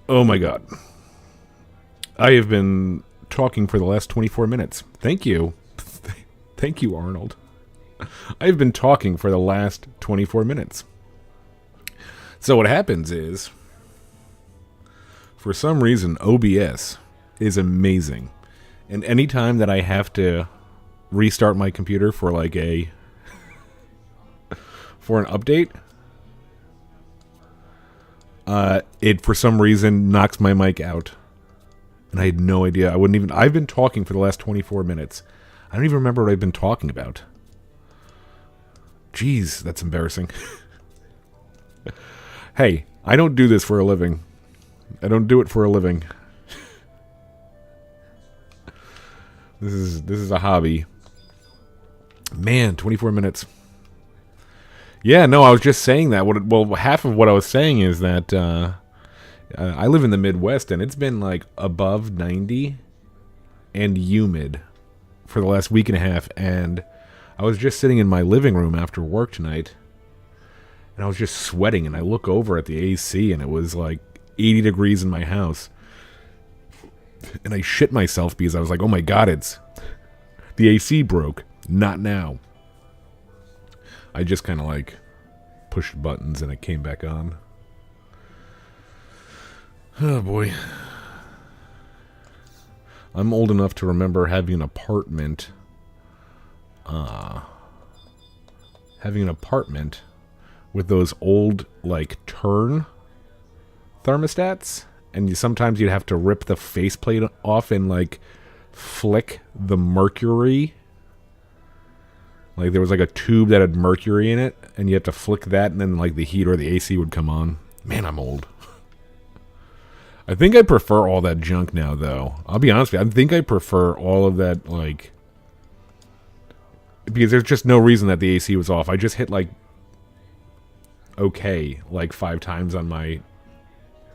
Oh my god. I have been talking for the last 24 minutes. Thank you. Thank you, Arnold. I have been talking for the last 24 minutes. So what happens is, for some reason, OBS is amazing. And anytime that I have to restart my computer for like for an update, it for some reason knocks my mic out. And I had no idea. I've been talking for the last 24 minutes. I don't even remember what I've been talking about. Jeez, that's embarrassing. Hey, I don't do this for a living. I don't do it for a living. This is a hobby. Man, 24 minutes. Yeah, no, I was just saying that. Well, half of what I was saying is that I live in the Midwest, and it's been like above 90 and humid for the last week and a half. And I was just sitting in my living room after work tonight, and I was just sweating. And I look over at the AC, and it was like 80 degrees in my house. And I shit myself because I was like, oh my god, the AC broke. Not now. I just kind of like pushed buttons and it came back on. Oh boy. I'm old enough to remember having an apartment. With those old like turn thermostats, and sometimes you'd have to rip the faceplate off and like flick the mercury. Like there was like a tube that had mercury in it, and you have to flick that, and then like the heat or the AC would come on. Man, I'm old. I think I prefer all that junk now, though. I'll be honest with you. I think I prefer all of that, like, because there's just no reason that the AC was off. I just hit like okay like 5 times on my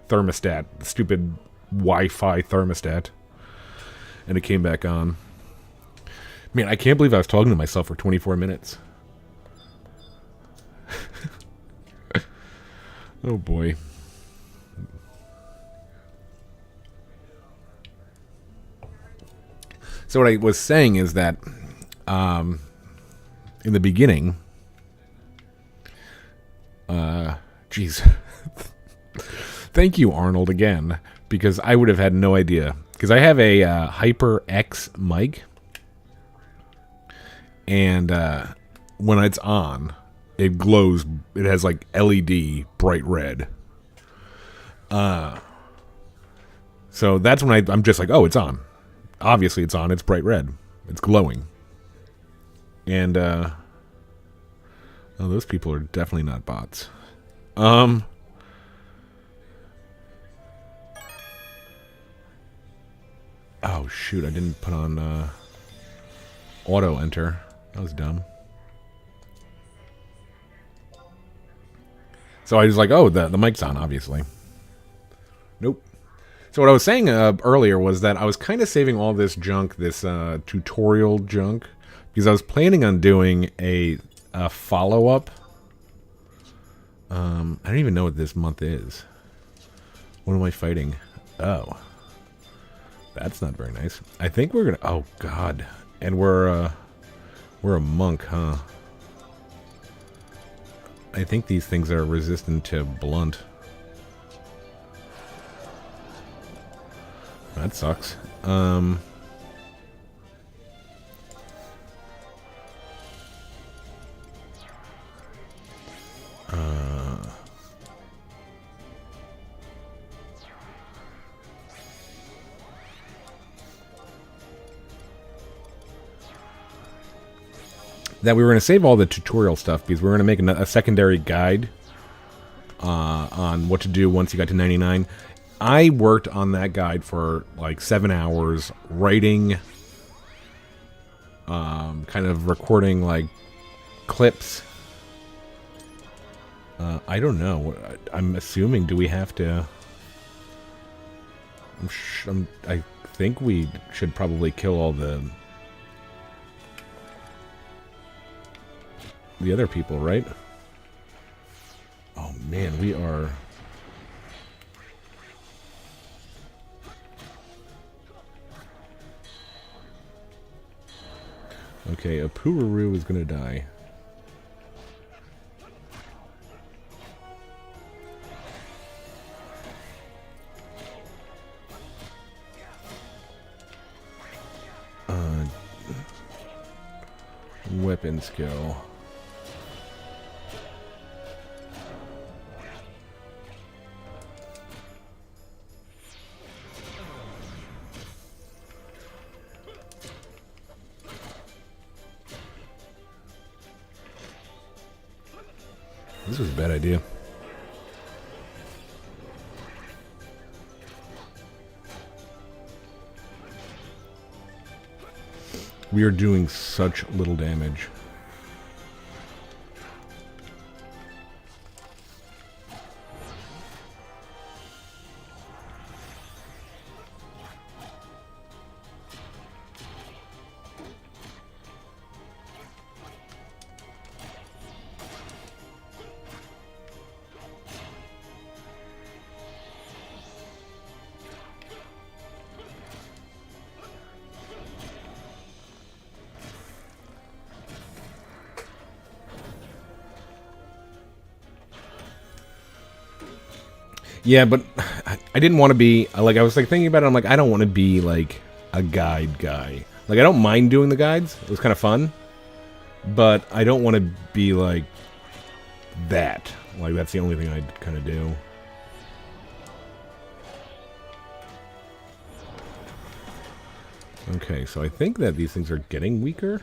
thermostat, stupid Wi-Fi thermostat, and it came back on. Man, I can't believe I was talking to myself for 24 minutes. Oh boy. So what I was saying is that in the beginning, geez. Thank you, Arnold, again, because I would have had no idea. Because I have a HyperX mic, and when it's on, it glows. It has like LED bright red. So that's when I'm just like, oh, it's on. Obviously, it's on. It's bright red. It's glowing. And oh, those people are definitely not bots. Oh shoot! I didn't put on auto enter. That was dumb. So I was like, oh, the mic's on, obviously. Nope. So what I was saying earlier was that I was kind of saving all this junk, this tutorial junk, because I was planning on doing a follow-up. I don't even know what this month is. What am I fighting? Oh. That's not very nice. I think we're gonna... Oh, God. And we're a monk, huh? I think these things are resistant to blunt. That sucks. That we were going to save all the tutorial stuff because we were going to make a secondary guide on what to do once you got to 99. I worked on that guide for like 7 hours, writing, kind of recording like clips. I don't know. I'm assuming, do we have to... I think we should probably kill all the other people, right? Oh man, we are... Okay, a Pururu is gonna die. Weapon skill. This was a bad idea. We are doing such little damage. Yeah, but I didn't want to be, like, I was, like, thinking about it, I'm like, I don't want to be, like, a guide guy. Like, I don't mind doing the guides. It was kind of fun. But I don't want to be, like, that. Like, that's the only thing I'd kind of do. Okay, so I think that these things are getting weaker.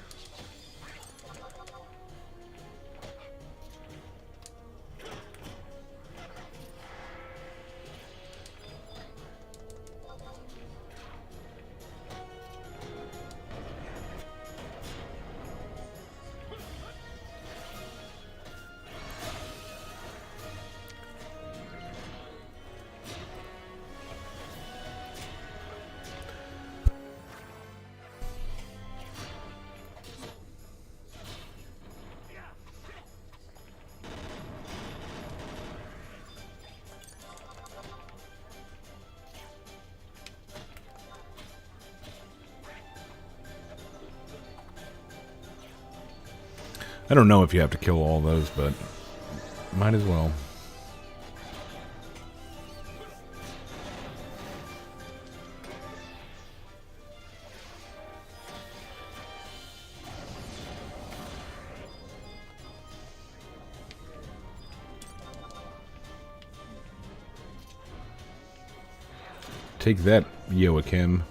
I don't know if you have to kill all those, but might as well. Take that, Joachim.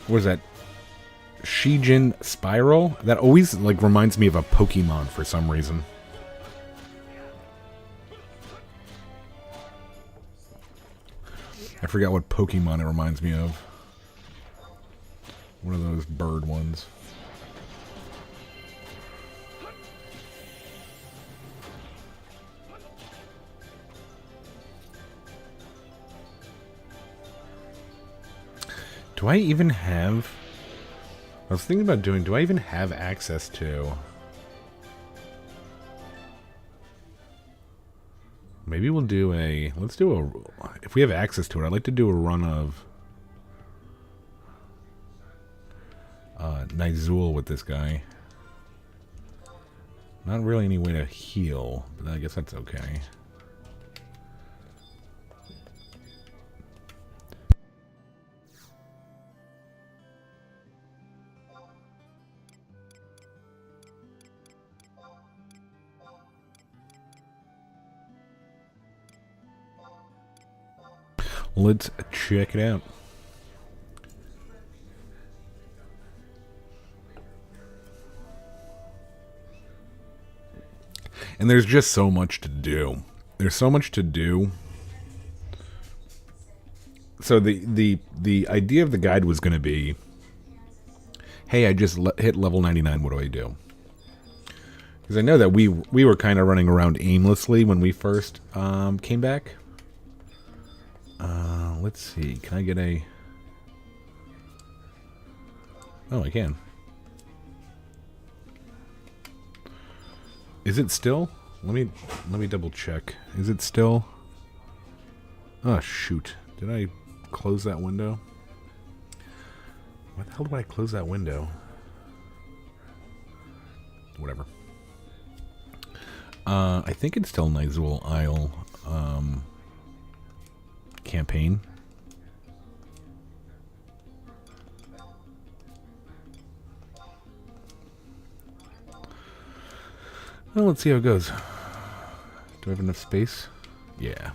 What is that? Shijin Spiral? That always, like, reminds me of a Pokemon for some reason. I forgot what Pokemon it reminds me of. One of those bird ones. Do I even have... I was thinking about doing... Do I even have access to... Maybe we'll do a... Let's do a... If we have access to it, I'd like to do a run of... Nizul with this guy. Not really any way to heal, but I guess that's okay. Let's check it out. And there's just so much to do. There's so much to do. So the idea of the guide was going to be, hey, I just hit level 99. What do I do? Because I know that we were kind of running around aimlessly when we first came back. Let's see. Can I get a... Oh, I can. Is it still? Let me double check. Is it still? Oh shoot! Did I close that window? Why the hell did I close that window? Whatever. I think it's still Nizul Isle campaign. Well, let's see how it goes. Do I have enough space? Yeah.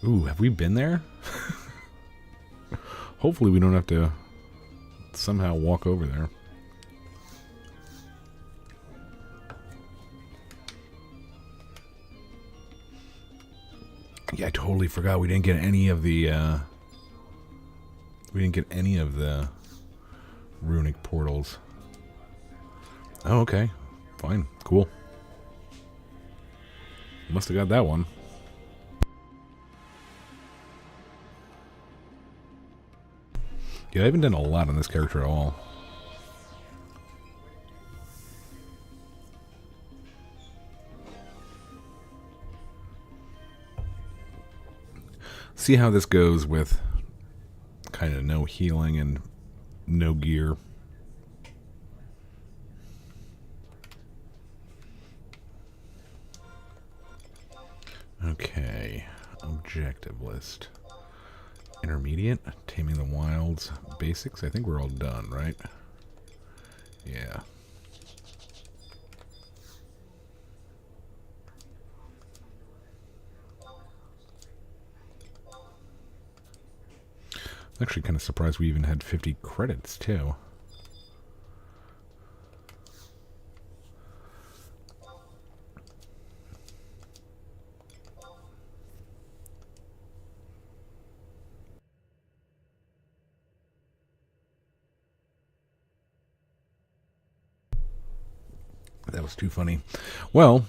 Ooh, have we been there? Hopefully we don't have to somehow walk over there. Yeah, I totally forgot we didn't get any of the runic portals. Oh, okay. Fine. Cool. Must have got that one. Yeah, I haven't done a lot on this character at all. See how this goes with kind of no healing and no gear. Okay, objective list. Intermediate, taming the wilds, basics. I think we're all done, right? Yeah. Actually kind of surprised we even had 50 credits too. That was too funny. Well,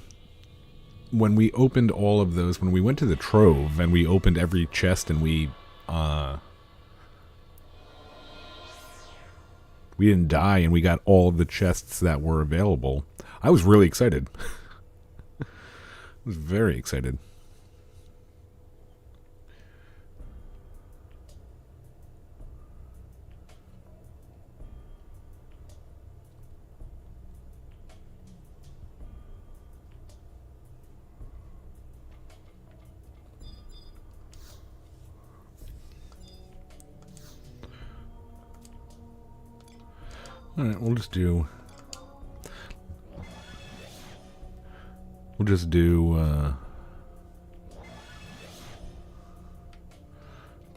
when we opened all of those, when we went to the Trove and we opened every chest and we didn't die and we got all of the chests that were available, I was really excited. I was very excited. Alright, we'll just do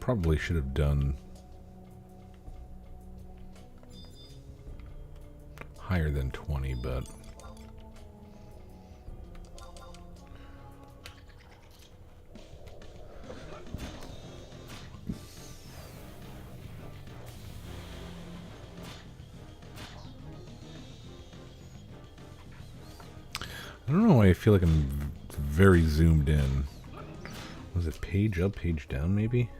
probably should have done higher than 20, but I don't know why I feel like I'm very zoomed in. Was it page up, page down, maybe?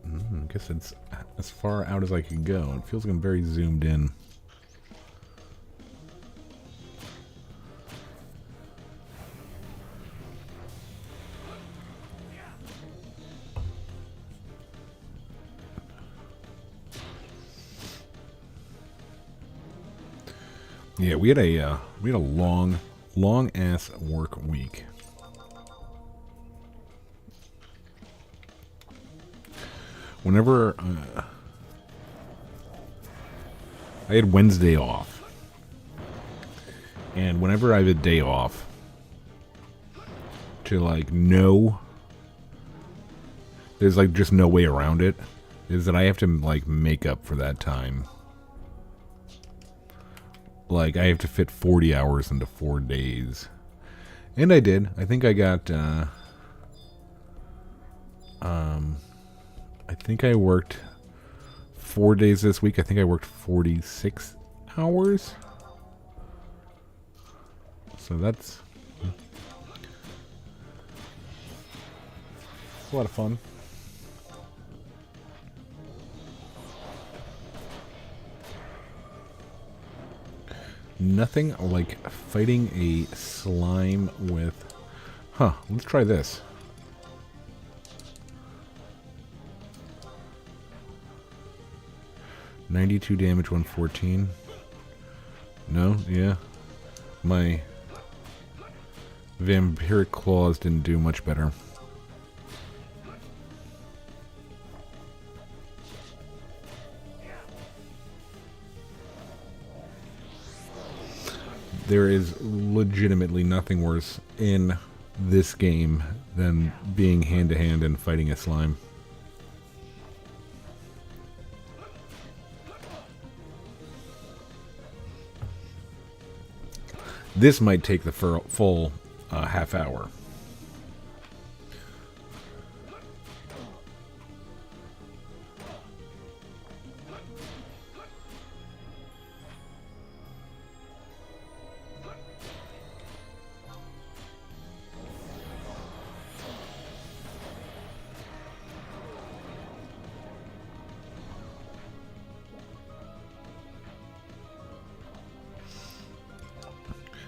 I guess it's as far out as I could go. It feels like I'm very zoomed in. Yeah, we had a long ass work week. Whenever I had Wednesday off. And whenever I have a day off, to like know, there's like just no way around it, is that I have to like make up for that time. Like I have to fit 40 hours into 4 days. And I did. I think I got, I think I worked 4 days this week. I think I worked 46 hours. So that's a lot of fun. Nothing like fighting a slime with... Huh, let's try this. $92 damage, 114. No, yeah. My vampiric claws didn't do much better. There is legitimately nothing worse in this game than being hand-to-hand and fighting a slime. This might take the full half hour.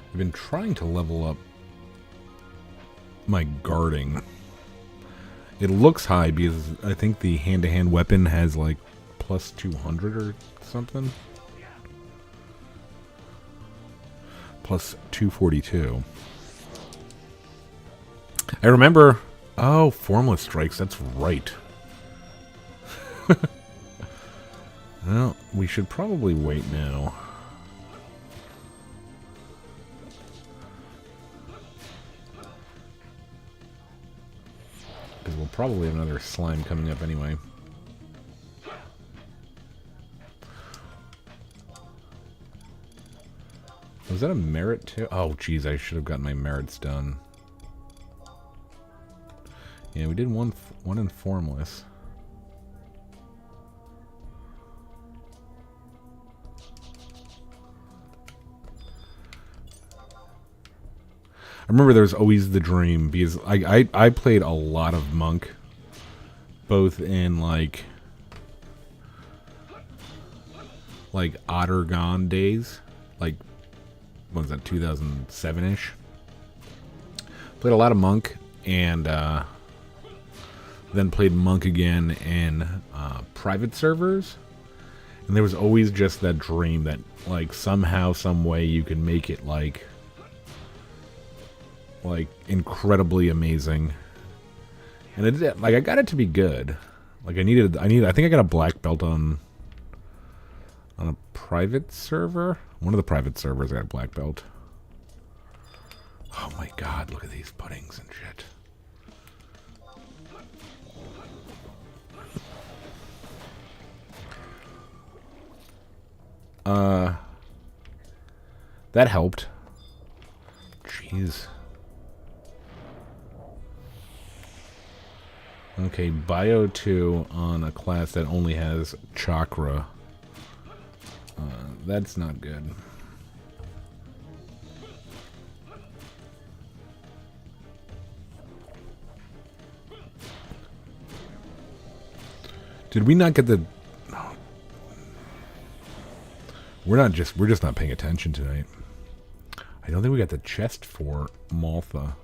I've been trying to level up my guarding. It looks high because I think the hand-to-hand weapon has like plus 200 or something. Plus 242. I remember... Oh, formless strikes, that's right. Well, we should probably wait now. Because we'll probably have another slime coming up anyway. Was that a merit too? Oh, geez, I should have gotten my merits done. Yeah, we did one in formless. I remember there was always the dream, because I played a lot of Monk, both in like Ottergon days, like, what was that, 2007-ish? Played a lot of Monk, and then played Monk again in private servers, and there was always just that dream that, like, somehow, some way you can make it, like incredibly amazing. And it, like, I got it to be good. Like, I think I got a black belt on a private server. One of the private servers I got a black belt. Oh my god, look at these puddings and shit. That helped. Jeez. Okay, Bio 2 on a class that only has Chakra. That's not good. Did we not get the... No. We're just not paying attention tonight. I don't think we got the chest for Maltha.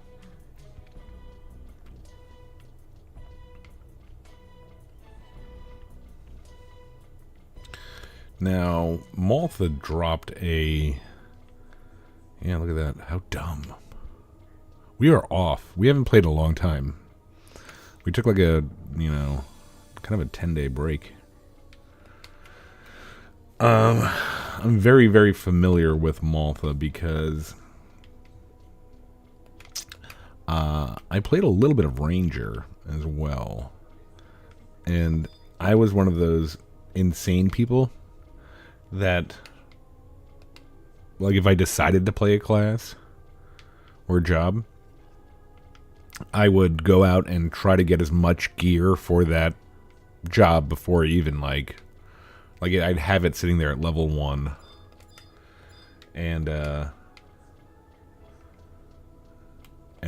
Now, Maltha dropped a... Yeah, look at that. How dumb. We are off. We haven't played in a long time. We took like a, you know, kind of a 10-day break. I'm very, very familiar with Malta because I played a little bit of Ranger as well. And I was one of those insane people that, like, if I decided to play a class or a job, I would go out and try to get as much gear for that job before even, like I'd have it sitting there at level 1. And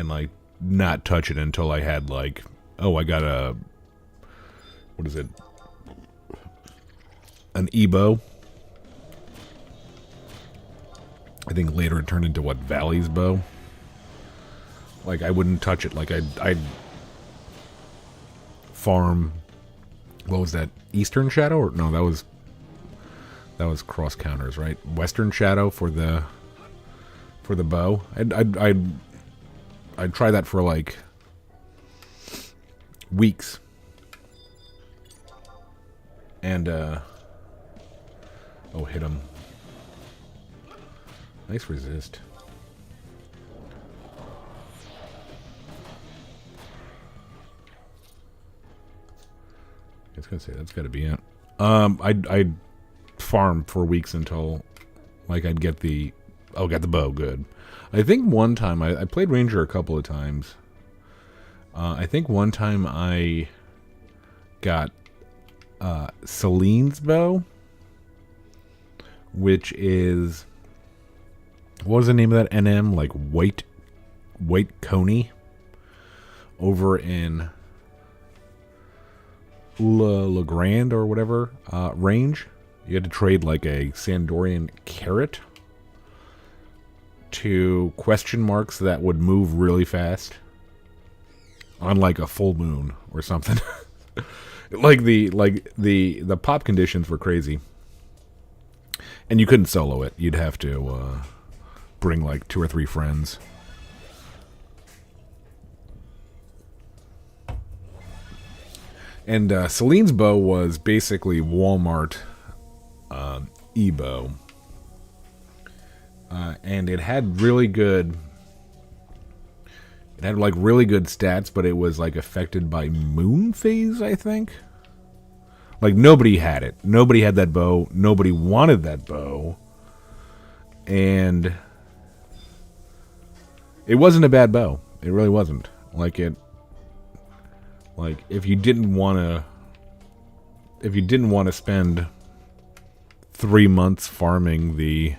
like, not touch it until I had, like, oh, I got a, what is it? An Ebo. I think later it turned into, what, Valley's bow? Like, I wouldn't touch it. Like, I'd farm, what was that? Eastern Shadow? Or no, that was cross counters, right? Western Shadow for the bow. I'd try that for, like, weeks. And oh, hit him. Nice resist. I was gonna say that's got to be it. I'd farm for weeks until, like, I'd get the, oh, got the bow, good. I think one time I played Ranger a couple of times. I think one time I got Celine's bow, which is, what was the name of that NM? Like White Coney over in La Grande or whatever range. You had to trade like a Sandorian carrot to question marks that would move really fast on, like, a full moon or something. Like the pop conditions were crazy, and you couldn't solo it. You'd have to bring like 2 or 3 friends. And Celine's bow was basically Walmart Ebo. And it had really good, really good stats, but it was, like, affected by moon phase, I think. Like, nobody had it. Nobody had that bow. Nobody wanted that bow. And it wasn't a bad bow. It really wasn't. Like, if you didn't want to spend 3 months farming the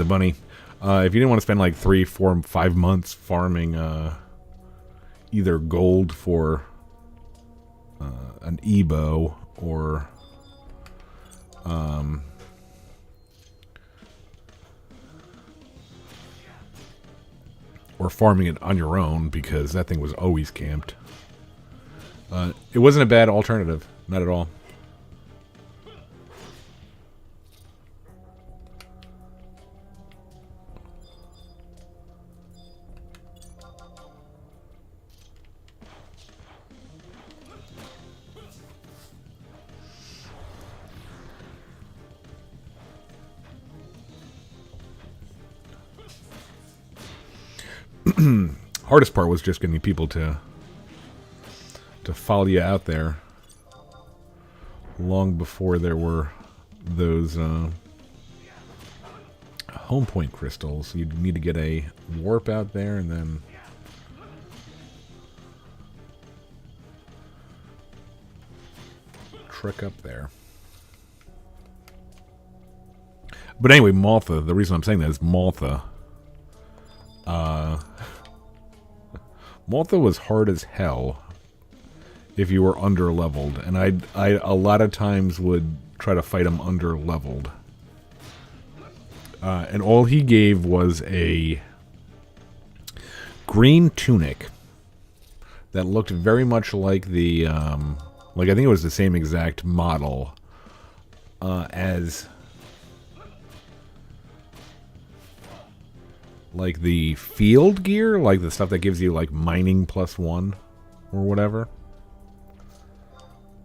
bunny. If you didn't want to spend like 3, 4, 5 months farming either gold for an Ebo or farming it on your own, because that thing was always camped, it wasn't a bad alternative, not at all. Hardest part was just getting people to follow you out there long before there were those home point crystals. You'd need to get a warp out there and then trick up there. But anyway, Malta, the reason I'm saying that is Malta. Malta was hard as hell if you were under-leveled, and I a lot of times would try to fight him under-leveled. And all he gave was a green tunic that looked very much like the, like, I think it was the same exact model as, like, the field gear, like the stuff that gives you, like, mining +1 or whatever.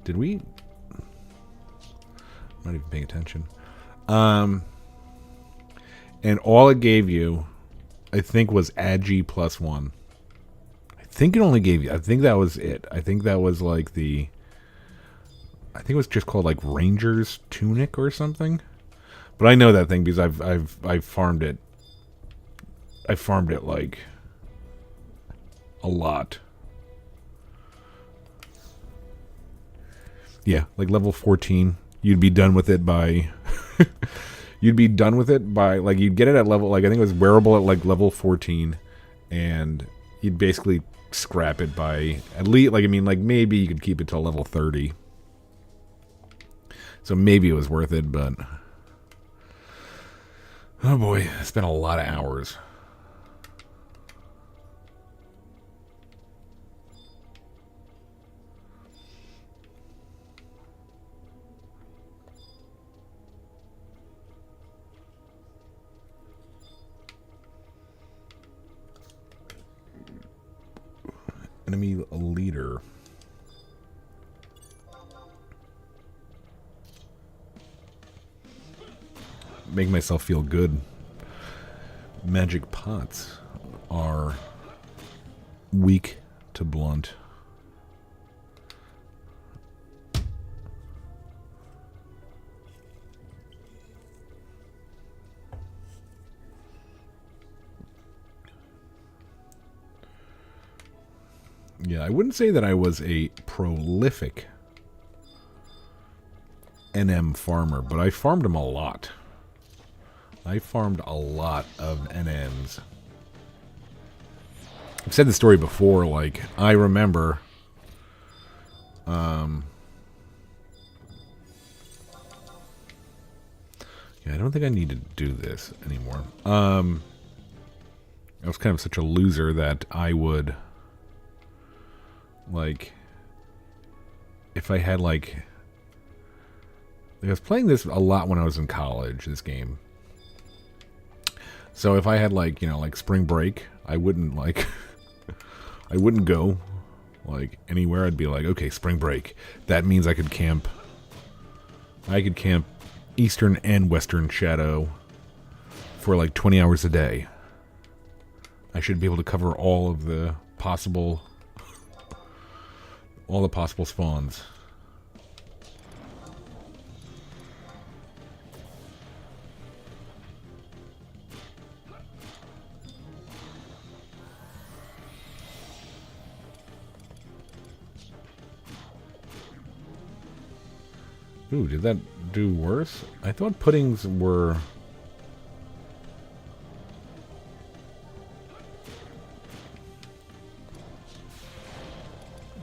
Did we? Not even paying attention. And all it gave you, I think, was Agi +1. I think it only gave you. I think that was it. I think that was like the. I think it was just called like Ranger's Tunic or something. But I know that thing because I've farmed it. I farmed it like a lot. Yeah, like level 14. You'd be done with it by. You'd be done with it by like you'd get it at level like I think it was wearable at like level 14, and you'd basically scrap it by at least like I mean like maybe you could keep it till level 30. So maybe it was worth it, but oh boy, I spent a lot of hours. Enemy leader. Make myself feel good. Magic pots are weak to blunt. Yeah, I wouldn't say that I was a prolific NM farmer, but I farmed them a lot. I farmed a lot of NMs. I've said the story before, like, I remember... yeah, I don't think I need to do this anymore. I was kind of such a loser that I would... like... if I had, like... I was playing this a lot when I was in college, this game. So if I had, like, you know, like spring break, I wouldn't, like... I wouldn't go, like, anywhere. I'd be like, okay, spring break. That means I could camp... I could camp Eastern and Western Shadow for, like, 20 hours a day. I should be able to cover all of the possible... all the possible spawns. Ooh, did that do worse? I thought puddings were...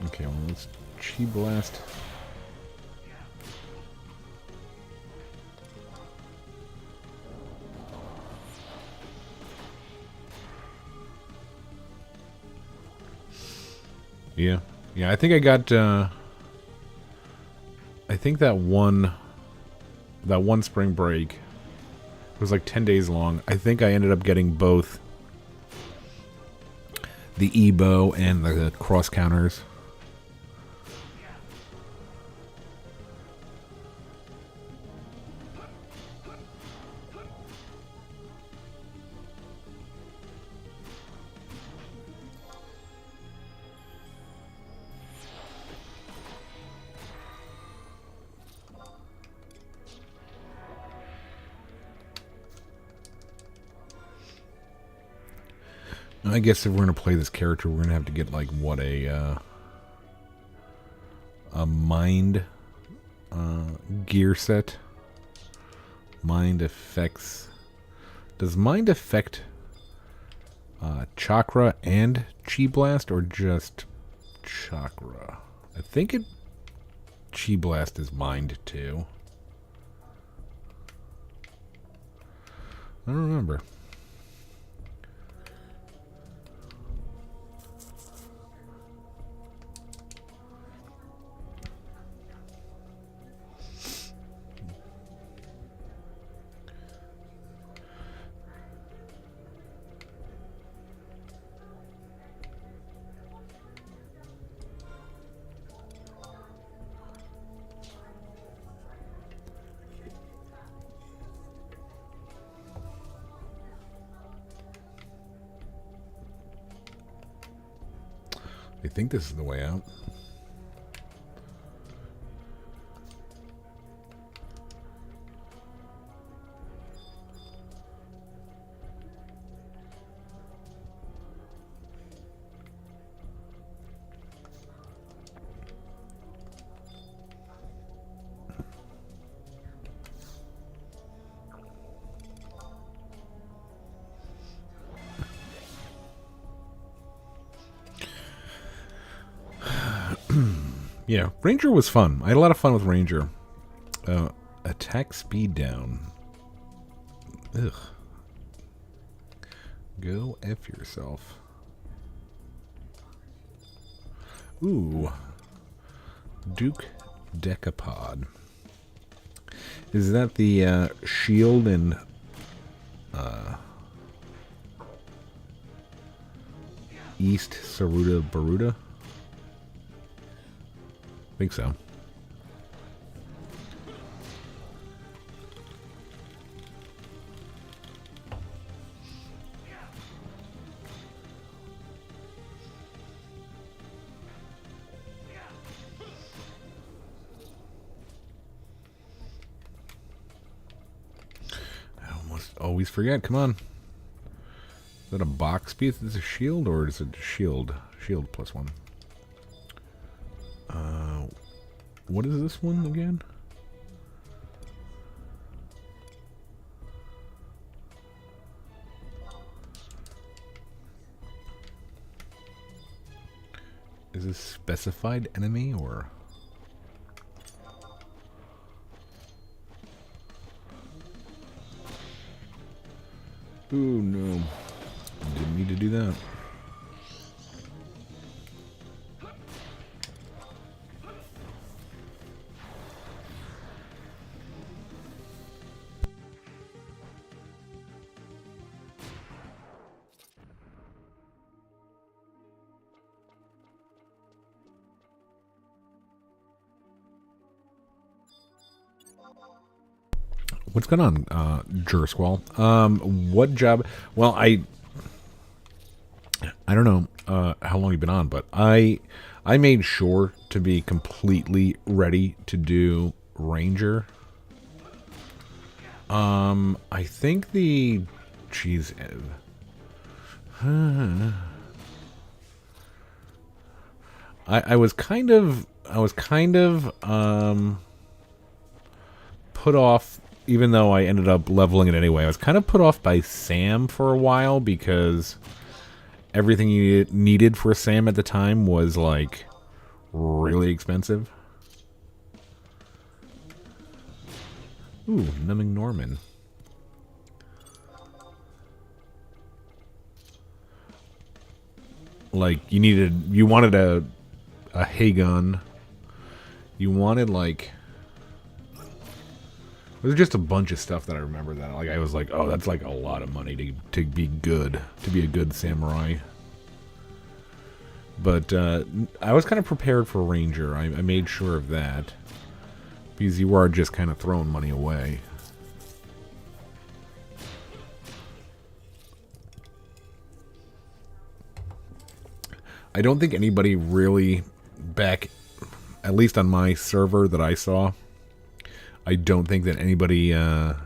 okay, well, let's Chi Blast. Yeah. Yeah, I think I got... I think that one spring break was like 10 days long. I think I ended up getting both the E-bow and the cross counters. I guess if we're going to play this character, we're going to have to get, like, what, a mind gear set. Mind affects... does mind affect chakra and Chi Blast, or just chakra? I think it... Chi Blast is mind, too. I don't remember. I think this is the way out. Yeah, Ranger was fun. I had a lot of fun with Ranger. Attack speed down. Ugh. Go F yourself. Ooh. Duke Decapod. Is that the shield and East Saruta Baruta? I think so. I almost always forget. Come on. Is that a box piece? Is this a shield or is it a shield? Shield plus one. What is this one again? Is this specified enemy or? Ooh, no. Didn't need to do that. What's going on, Jursquall? What job? Well, I don't know how long you've been on, but I made sure to be completely ready to do Ranger. I think the geez, I was kind of put off. Even though I ended up leveling it anyway, I was kind of put off by Sam for a while because everything you needed for Sam at the time was, like, really expensive. Ooh, Numbing Norman. Like, you wanted a hay gun. You wanted, like... There's just a bunch of stuff that I remember that like I was like, oh, that's like a lot of money to be good, to be a good samurai. But I was kind of prepared for Ranger. I made sure of that because you are just kind of throwing money away. I don't think anybody really back, at least on my server that I saw, I don't think that anybody ever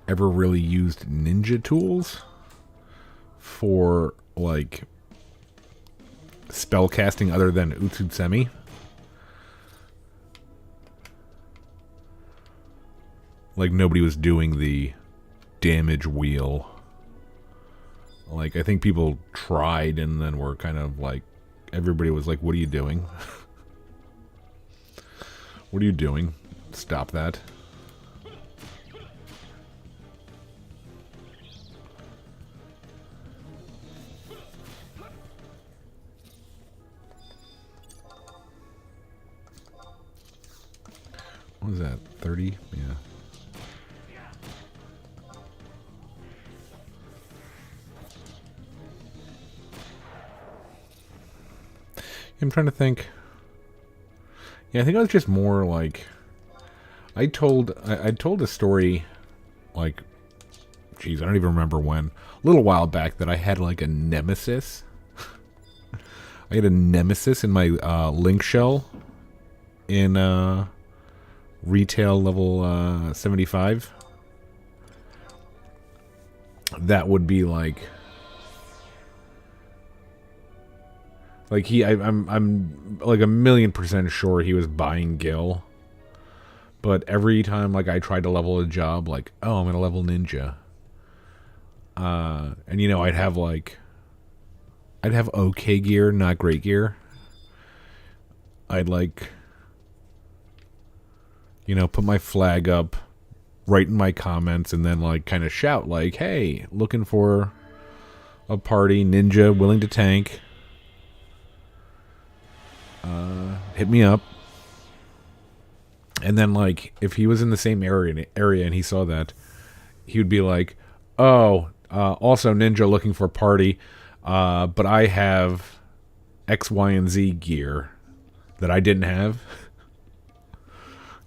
really used ninja tools for, like, spell casting other than Utsutsemi. Like, nobody was doing the damage wheel. Like, I think people tried and then were kind of like, everybody was like, what are you doing? What are you doing? Stop that. What was that? 30? Yeah. I'm trying to think. Yeah, I think I was just more like I told a story like Jeez, I don't even remember when. A little while back that I had like a nemesis. I had a nemesis in my link shell in retail level 75. That would be like I'm like 1,000,000% sure he was buying Gil. But every time like I tried to level a job, like, oh, I'm gonna level ninja. And you know, I'd have okay gear, not great gear. I'd like, you know, put my flag up, write in my comments, and then like kind of shout like, hey, looking for a party, ninja willing to tank. Hit me up. And then like if he was in the same area and he saw that, he would be like, oh, also ninja looking for a party, but I have X, Y, and Z gear that I didn't have.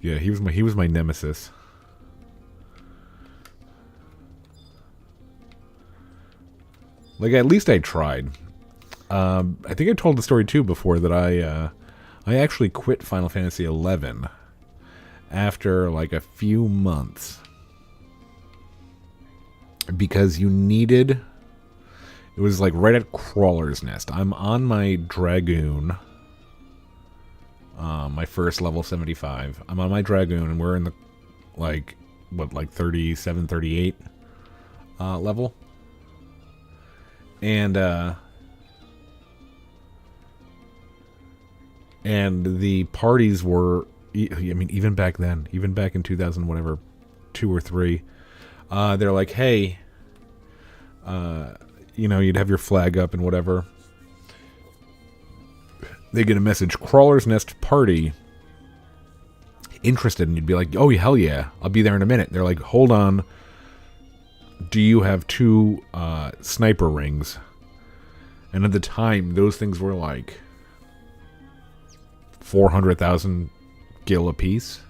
Yeah, he was my nemesis. Like, at least I tried. I think I told the story too before that I actually quit Final Fantasy XI after like a few months because you needed. It was like right at Crawler's Nest. I'm on my Dragoon, my first level 75. I'm on my Dragoon, and we're in the like 37, 38 level. And the parties were, I mean, even back then, even back in 2000, whatever, 2 or 3, they're like, hey, you know, you'd have your flag up and whatever. They get a message, Crawler's Nest party, interested, and you'd be like, oh, hell yeah, I'll be there in a minute. They're like, hold on, do you have 2 sniper rings? And at the time, those things were like 400,000 gil a piece,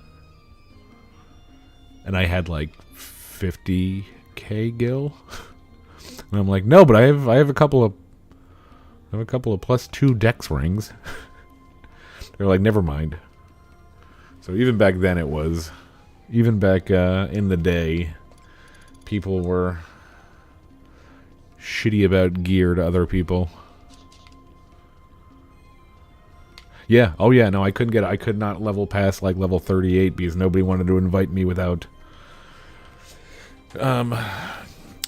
and I had like 50k gil. And I'm like, no, but I have a couple of +2 dex rings. They're like, never mind. So even back then, it was, even back in the day, people were shitty about gear to other people. Yeah, oh yeah, no, I could not level past like level 38 because nobody wanted to invite me without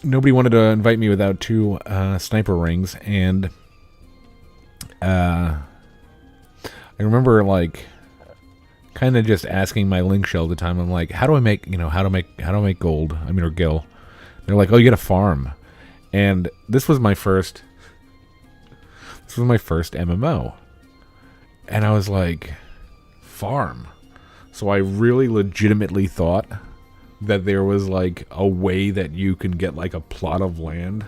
nobody wanted to invite me without 2 sniper rings. And I remember like kind of just asking my link shell at the time. I'm like, how do I make gold? I mean, or gil. They're like, oh, you got to farm. And this was my first MMO. And I was like, farm. So I really legitimately thought that there was like a way that you could get like a plot of land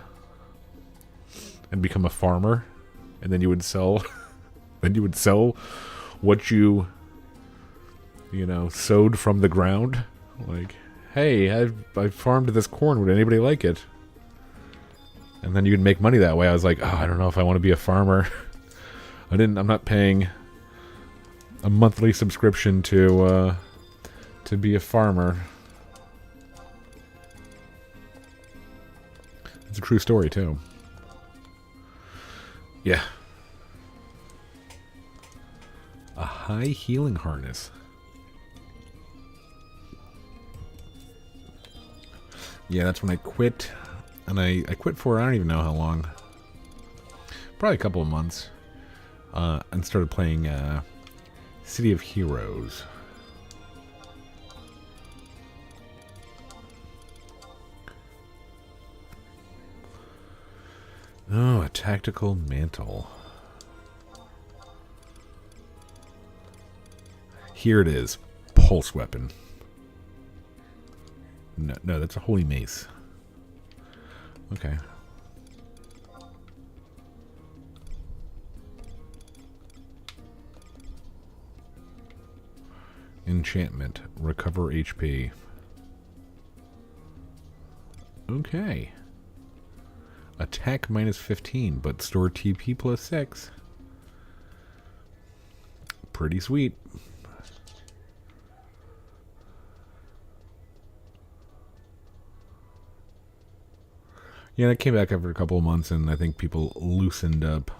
and become a farmer, and then you would sell what you sowed from the ground. Like, hey, I farmed this corn, would anybody like it? And then you'd make money that way. I was like, oh, I don't know if I want to be a farmer. I'm not paying a monthly subscription to be a farmer. It's a true story too. Yeah. A high healing harness. Yeah, that's when I quit. And I quit for, I don't even know how long. Probably a couple of months. And started playing City of Heroes. Oh, a tactical mantle. Here it is. Pulse weapon. No, that's a holy mace. Okay. Enchantment. Recover HP. Okay. Attack minus 15, but store TP plus 6. Pretty sweet. Yeah, I came back after a couple of months, and I think people loosened up.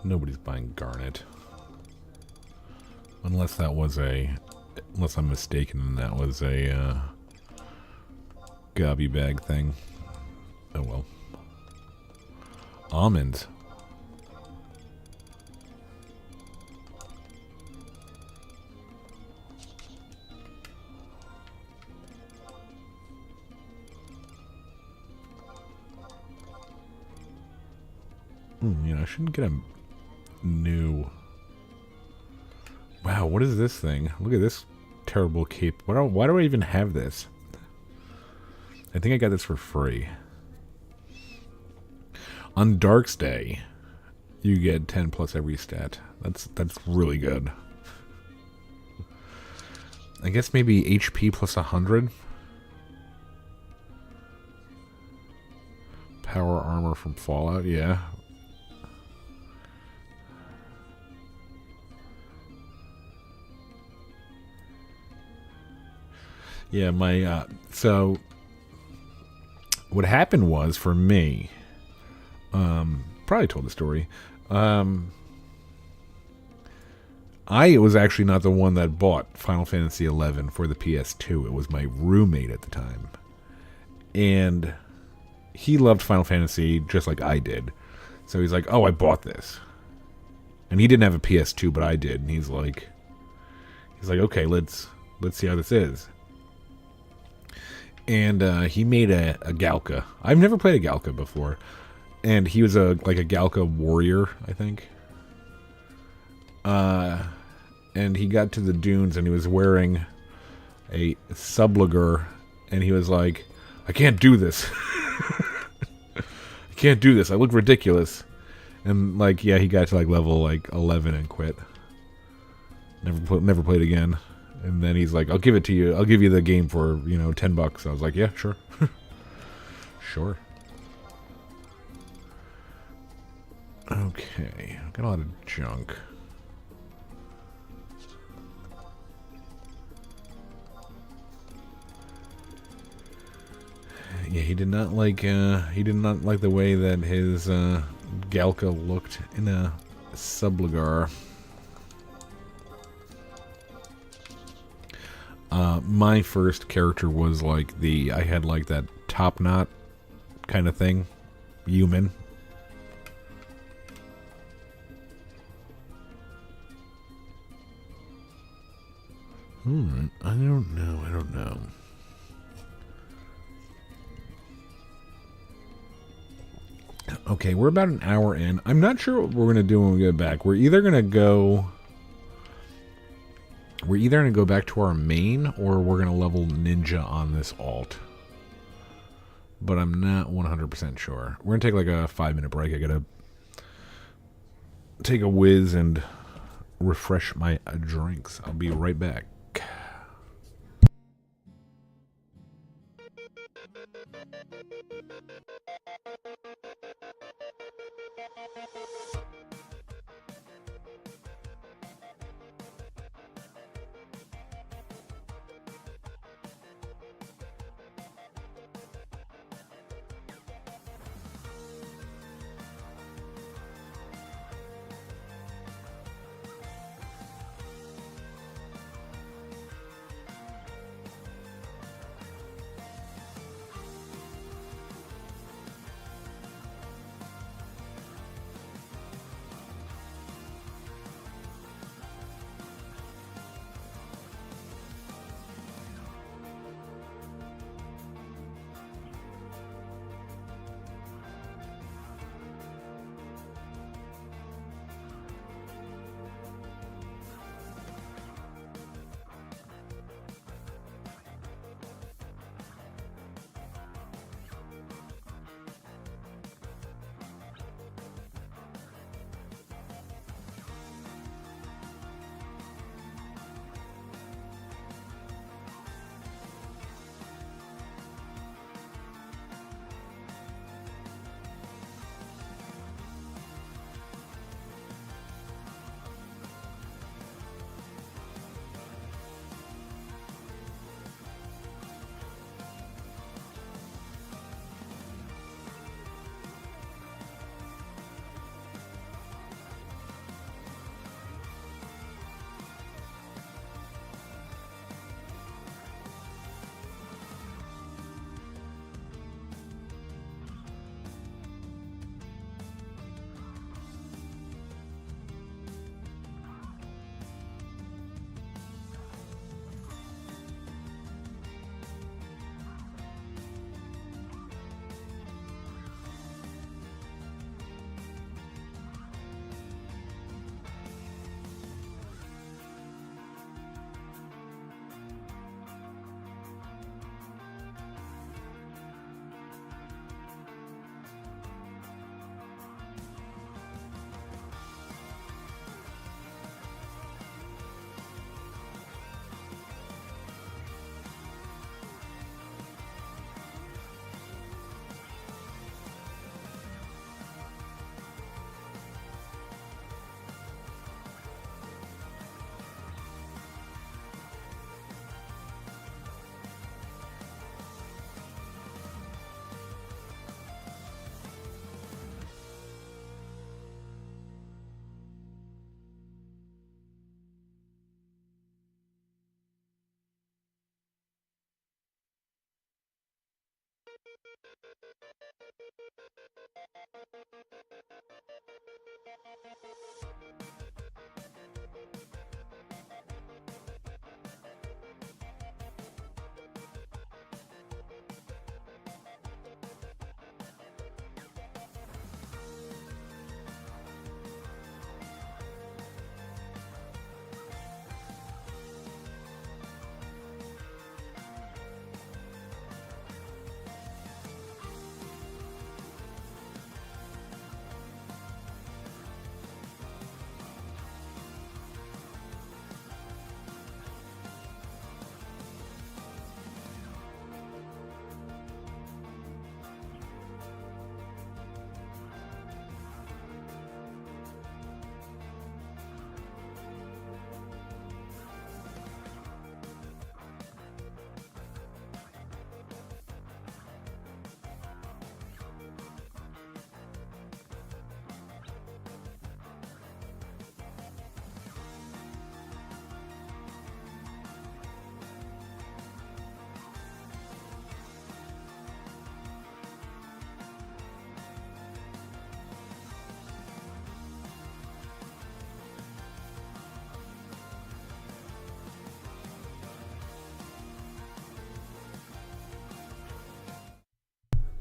Nobody's buying Garnet. Unless that was a... Unless I'm mistaken and that was a gobby bag thing. Oh well. Almonds. You know, I shouldn't get a new... Wow, what is this thing? Look at this terrible cape. Why do I even have this? I think I got this for free. On Dark's Day, you get 10 plus every stat. That's really good. I guess maybe HP plus 100. Power armor from Fallout, yeah. Yeah, my, so, what happened was, for me, probably told the story, I was actually not the one that bought Final Fantasy XI for the PS2. It was my roommate at the time. And he loved Final Fantasy just like I did. So he's like, oh, I bought this. And he didn't have a PS2, but I did. And he's like, okay, let's see how this is. And he made a Galka. I've never played a Galka before. And he was like a Galka warrior, I think. And he got to the dunes and he was wearing a subliger. And he was like, I can't do this. I can't do this. I look ridiculous. And like, yeah, he got to like level like 11 and quit. Never played again. And then he's like, I'll give it to you. I'll give you the game for, you know, $10. I was like, yeah, sure. Sure. Okay. I've got a lot of junk. Yeah, he did not like the way that his Galka looked in a subligar. My first character was like I had like that top knot kind of thing. Human. I don't know. Okay, we're about an hour in. I'm not sure what we're going to do when we get back. We're either going to go back to our main, or we're going to level ninja on this alt. But I'm not 100% sure. We're going to take like a 5-minute break. I got to take a whiz and refresh my drinks. I'll be right back.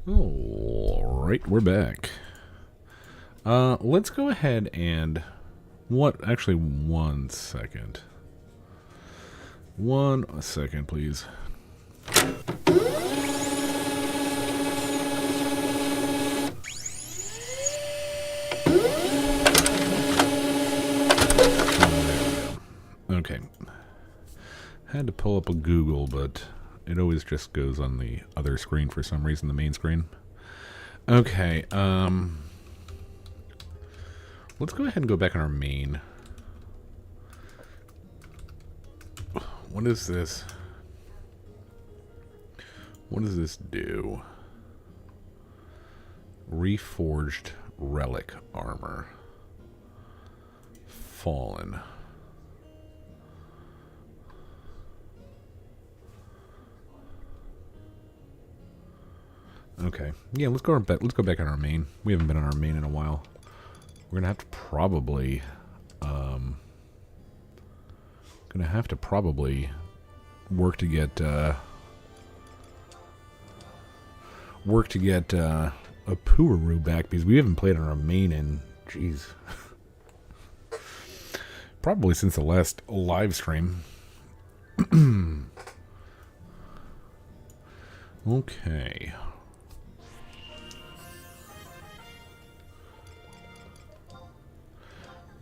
Alright, we're back. Let's go ahead and... Actually, 1 second. 1 second, please. Okay. Had to pull up a Google, but it always just goes on the other screen for some reason, the main screen. Okay, let's go ahead and go back on our main. What is this? What does this do? Reforged relic armor. Fallen. Okay. Yeah, let's go back on our main. We haven't been on our main in a while. We're gonna have to probably work to get a Pururu back, because we haven't played on our main in, jeez, probably since the last live stream. Okay.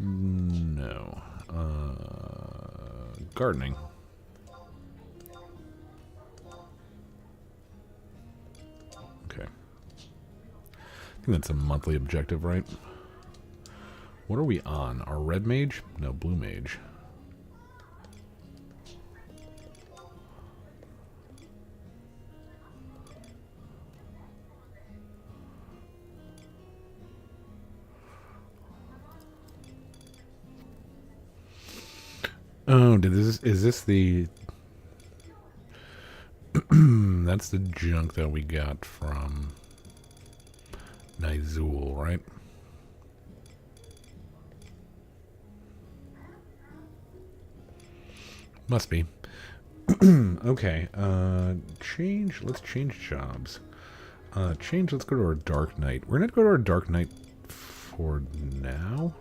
No. Gardening. Okay. I think that's a monthly objective, right? What are we on? Our red mage? No, blue mage. Oh, is this the... That's the junk that we got from Nizul, right? Must be. Okay, let's change jobs. Let's go to our Dark Knight. We're gonna go to our Dark Knight for now.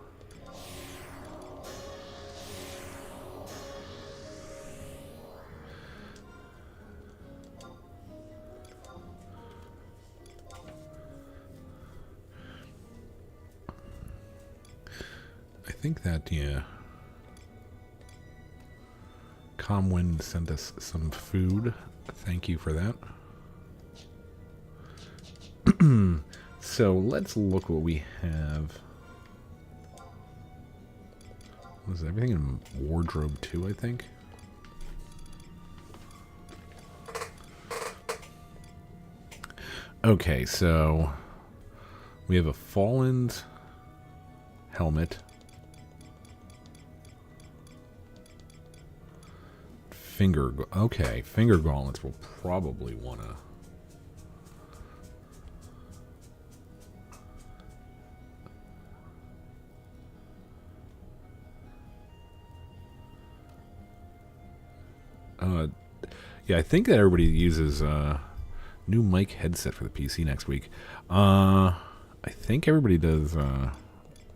I think that, yeah. Comwind sent us some food. Thank you for that. So let's look what we have. Was everything in wardrobe 2, I think? Okay, so we have a Fallen's helmet. Finger gauntlets we'll probably want to Yeah, I think that everybody uses new mic headset for the PC next week. I think everybody does.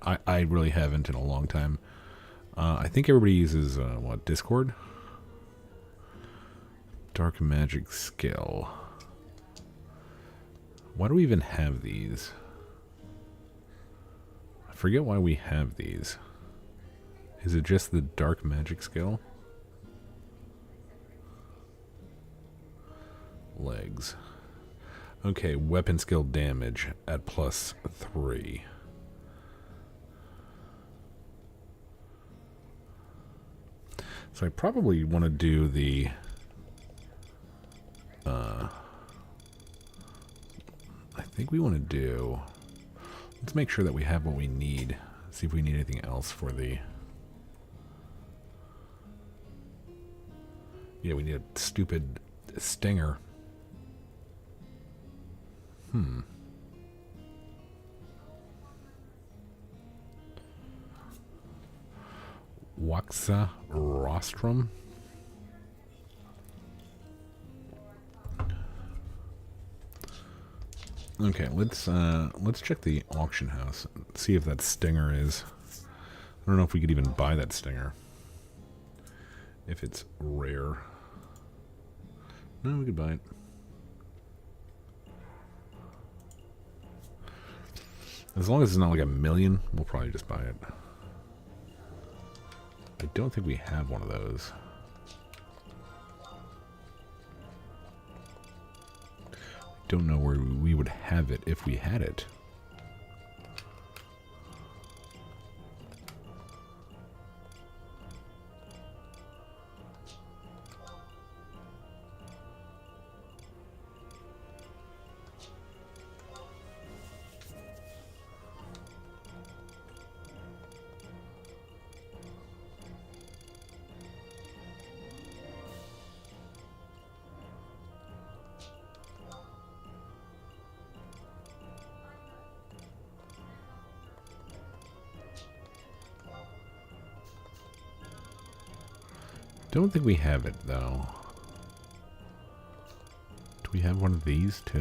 I really haven't in a long time. I think everybody uses what, Discord? Dark magic skill. Why do we even have these? I forget why we have these. Is it just the dark magic skill? Legs. Okay, weapon skill damage at +3. So I probably want to do the I think we want to do, let's make sure that we have what we need. See if we need anything else for the, yeah, we need a stupid stinger. Waxa rostrum. Okay, let's check the auction house and see if that stinger is. I don't know if we could even buy that stinger. If it's rare. No, we could buy it. As long as it's not like 1 million, we'll probably just buy it. I don't think we have one of those. Don't know where we would have it if we had it. Don't think we have it, though. Do we have one of these to...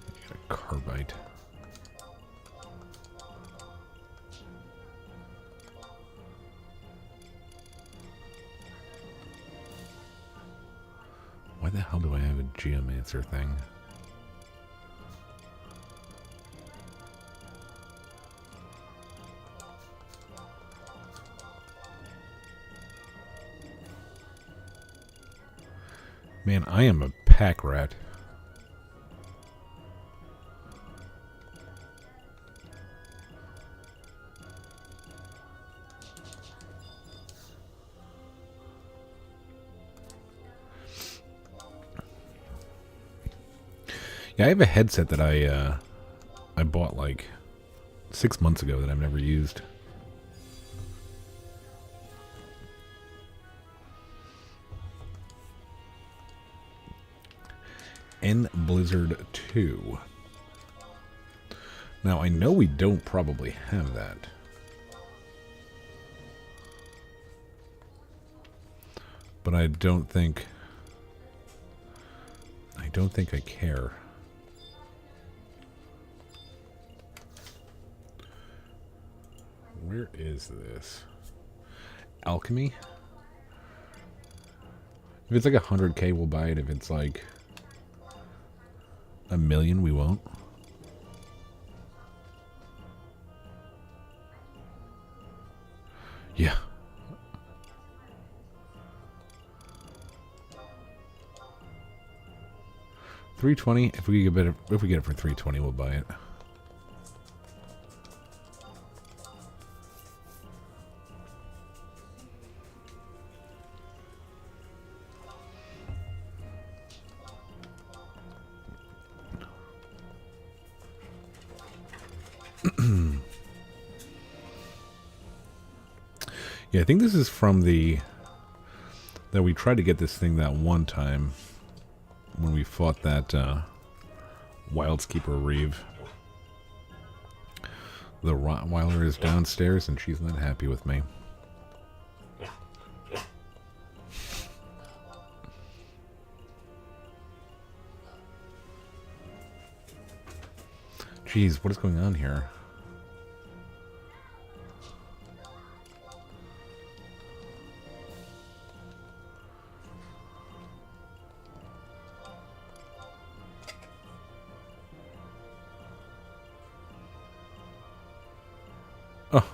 Get a carbide. Why the hell do I have a geomancer thing? Man, I am a pack rat. Yeah, I have a headset that I bought like 6 months ago that I've never used. N Blizzard 2. Now, I know we don't probably have that. But I don't think I care. Where is this? Alchemy? If it's like 100K, we'll buy it. If it's like 1 million, we won't. Yeah. $320. If we get it for $320, we'll buy it. Yeah, I think this is from that we tried to get this thing that one time when we fought that Wildskeeper Reeve. The Rottweiler is downstairs and she's not happy with me. Jeez, what is going on here? Oh.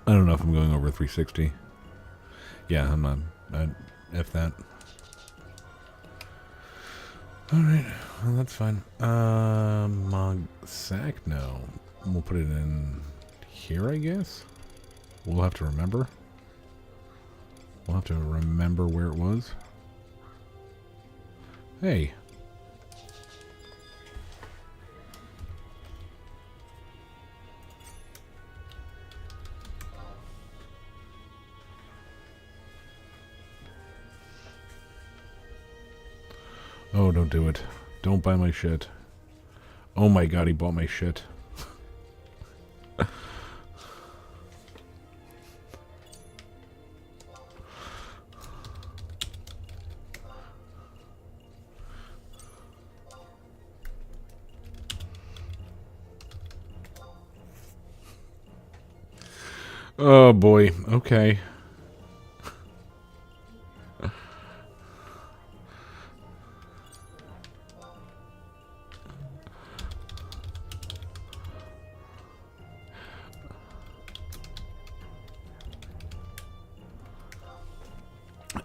I don't know if I'm going over 360. Yeah, I'm not. F that. Alright, well, that's fine. Mog sack? No. We'll put it in here, I guess? We'll have to remember. We'll have to remember where it was. Hey. Oh, don't do it. Don't buy my shit. Oh my god, he bought my shit. Oh boy, okay.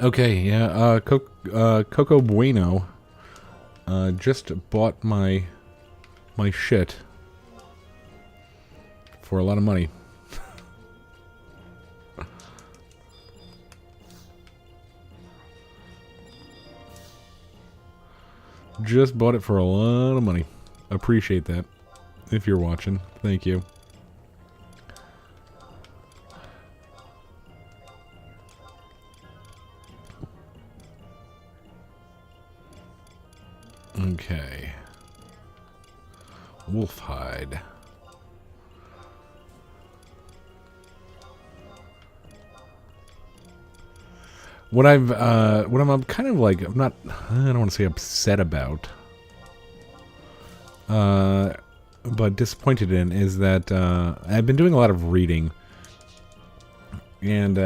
Okay, yeah, Coco Bueno just bought my shit for a lot of money. Just bought it for a lot of money. Appreciate that. If you're watching, thank you. Okay. Wolf hide. What I'm kind of like, I don't want to say upset about, but disappointed in is that I've been doing a lot of reading, and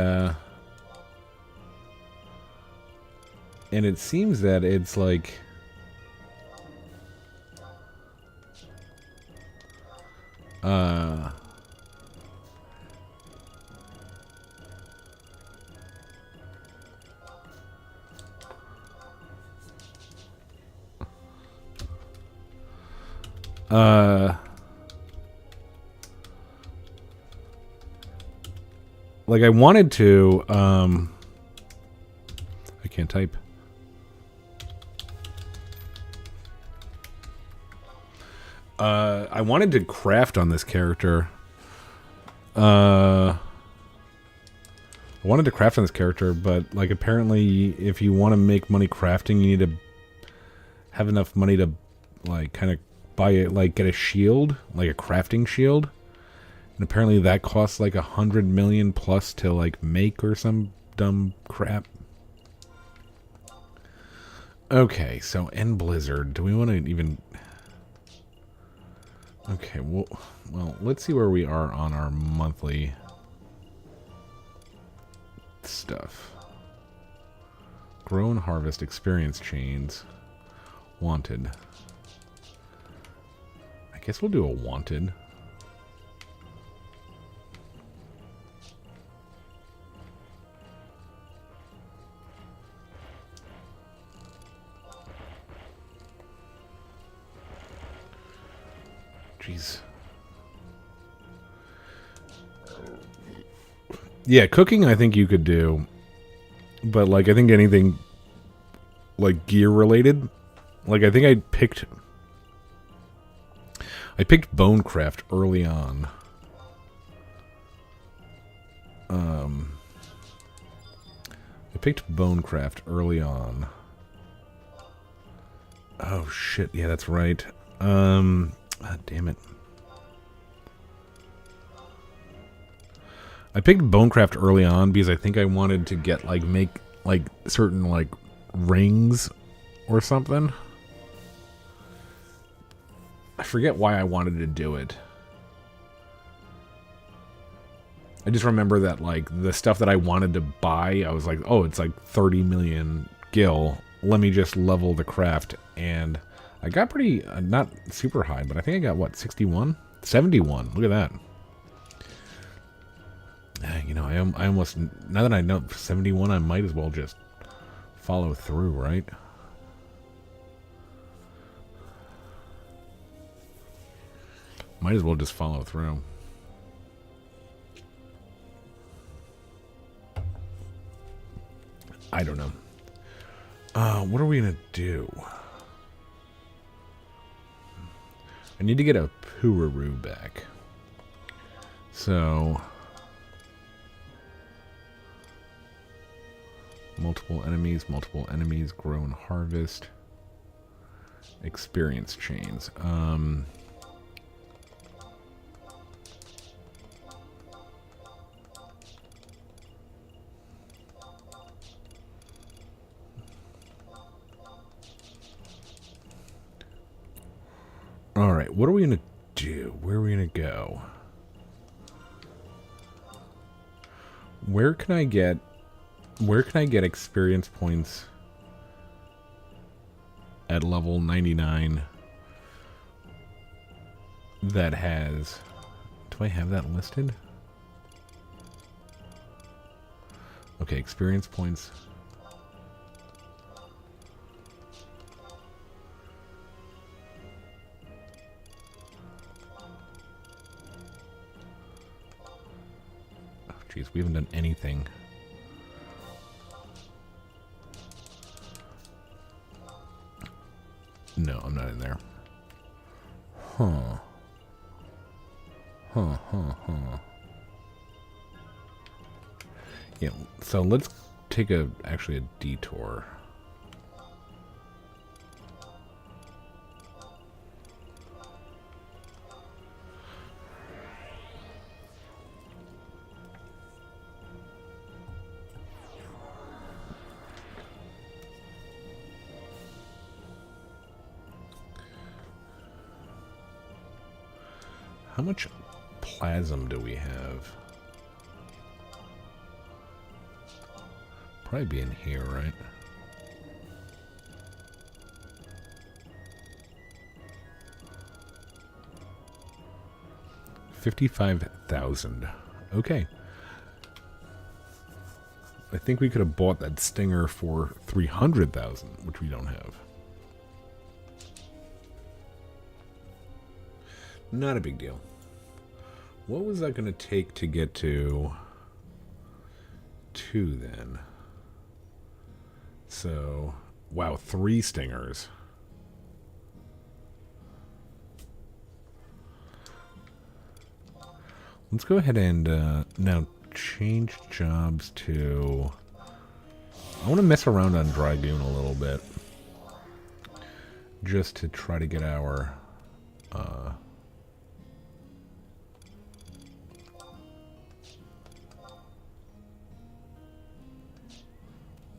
it seems that it's like like I wanted to, I can't type. I wanted to craft on this character. I wanted to craft on this character, but like apparently if you want to make money crafting, you need to have enough money to like kind of buy it, like get a shield, like a crafting shield. And apparently that costs like 100 million plus to like make or some dumb crap. Okay, so end Blizzard. Do we want to even... Okay, well, let's see where we are on our monthly stuff. Grow and harvest experience chains. Wanted. I guess we'll do a wanted. Jeez. Yeah, cooking I think you could do. But like I think anything like gear related, like I think I picked Bonecraft early on. I picked Bonecraft early on. Oh shit, yeah, that's right. Damn it. I picked Bonecraft early on because I think I wanted to get, like, make, like, certain, like, rings or something. I forget why I wanted to do it. I just remember that, like, the stuff that I wanted to buy, I was like, oh, it's like 30 million gil. Let me just level the craft. And I got pretty, not super high, but I think I got, what, 61? 71. Look at that. You know, I almost, now that I know 71, I might as well just follow through, right? Might as well just follow through. I don't know. What are we gonna do? I need to get a Pururu back. So multiple enemies, grow and harvest. Experience chains. Alright, what are we going to do? Where are we going to go? Where can I get experience points at level 99 that has... Do I have that listed? Okay, experience points... Jeez, we haven't done anything. No, I'm not in there. Huh. Yeah, so let's take actually a detour. How much plasm do we have? Probably be in here, right? $55,000. Okay. I think we could have bought that stinger for $300,000, which we don't have. Not a big deal. What was that going to take to get to 2 then? So, wow, 3 stingers. Let's go ahead and now change jobs to... I want to mess around on Dragoon a little bit. Just to try to get our...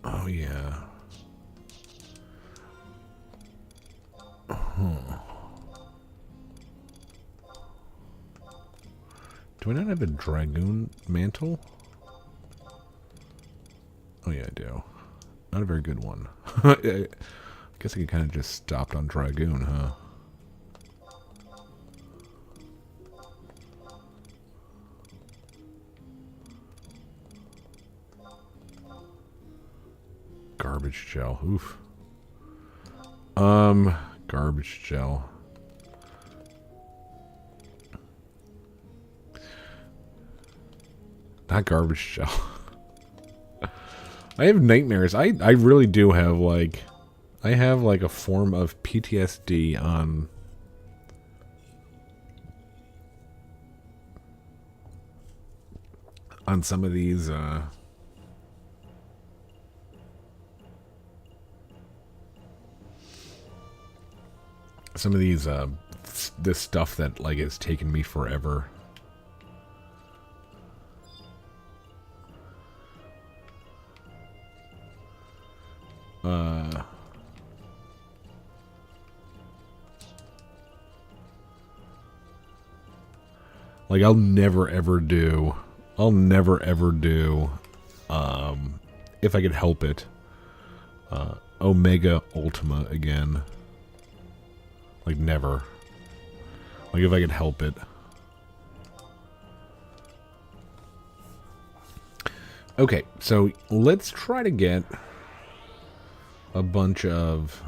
Oh, yeah. Do I not have a Dragoon mantle? Oh, yeah, I do. Not a very good one. I guess I could kind of just stopped on Dragoon, huh? Garbage gel. Oof. Garbage gel. Not garbage gel. I have nightmares. I really do have, like... I have, like, a form of PTSD on... on some of these, this stuff that, like, has taken me forever. Like, I'll never ever do, if I could help it, Omega Ultima again. Like, never. Like, if I could help it. Okay, so let's try to get a bunch of...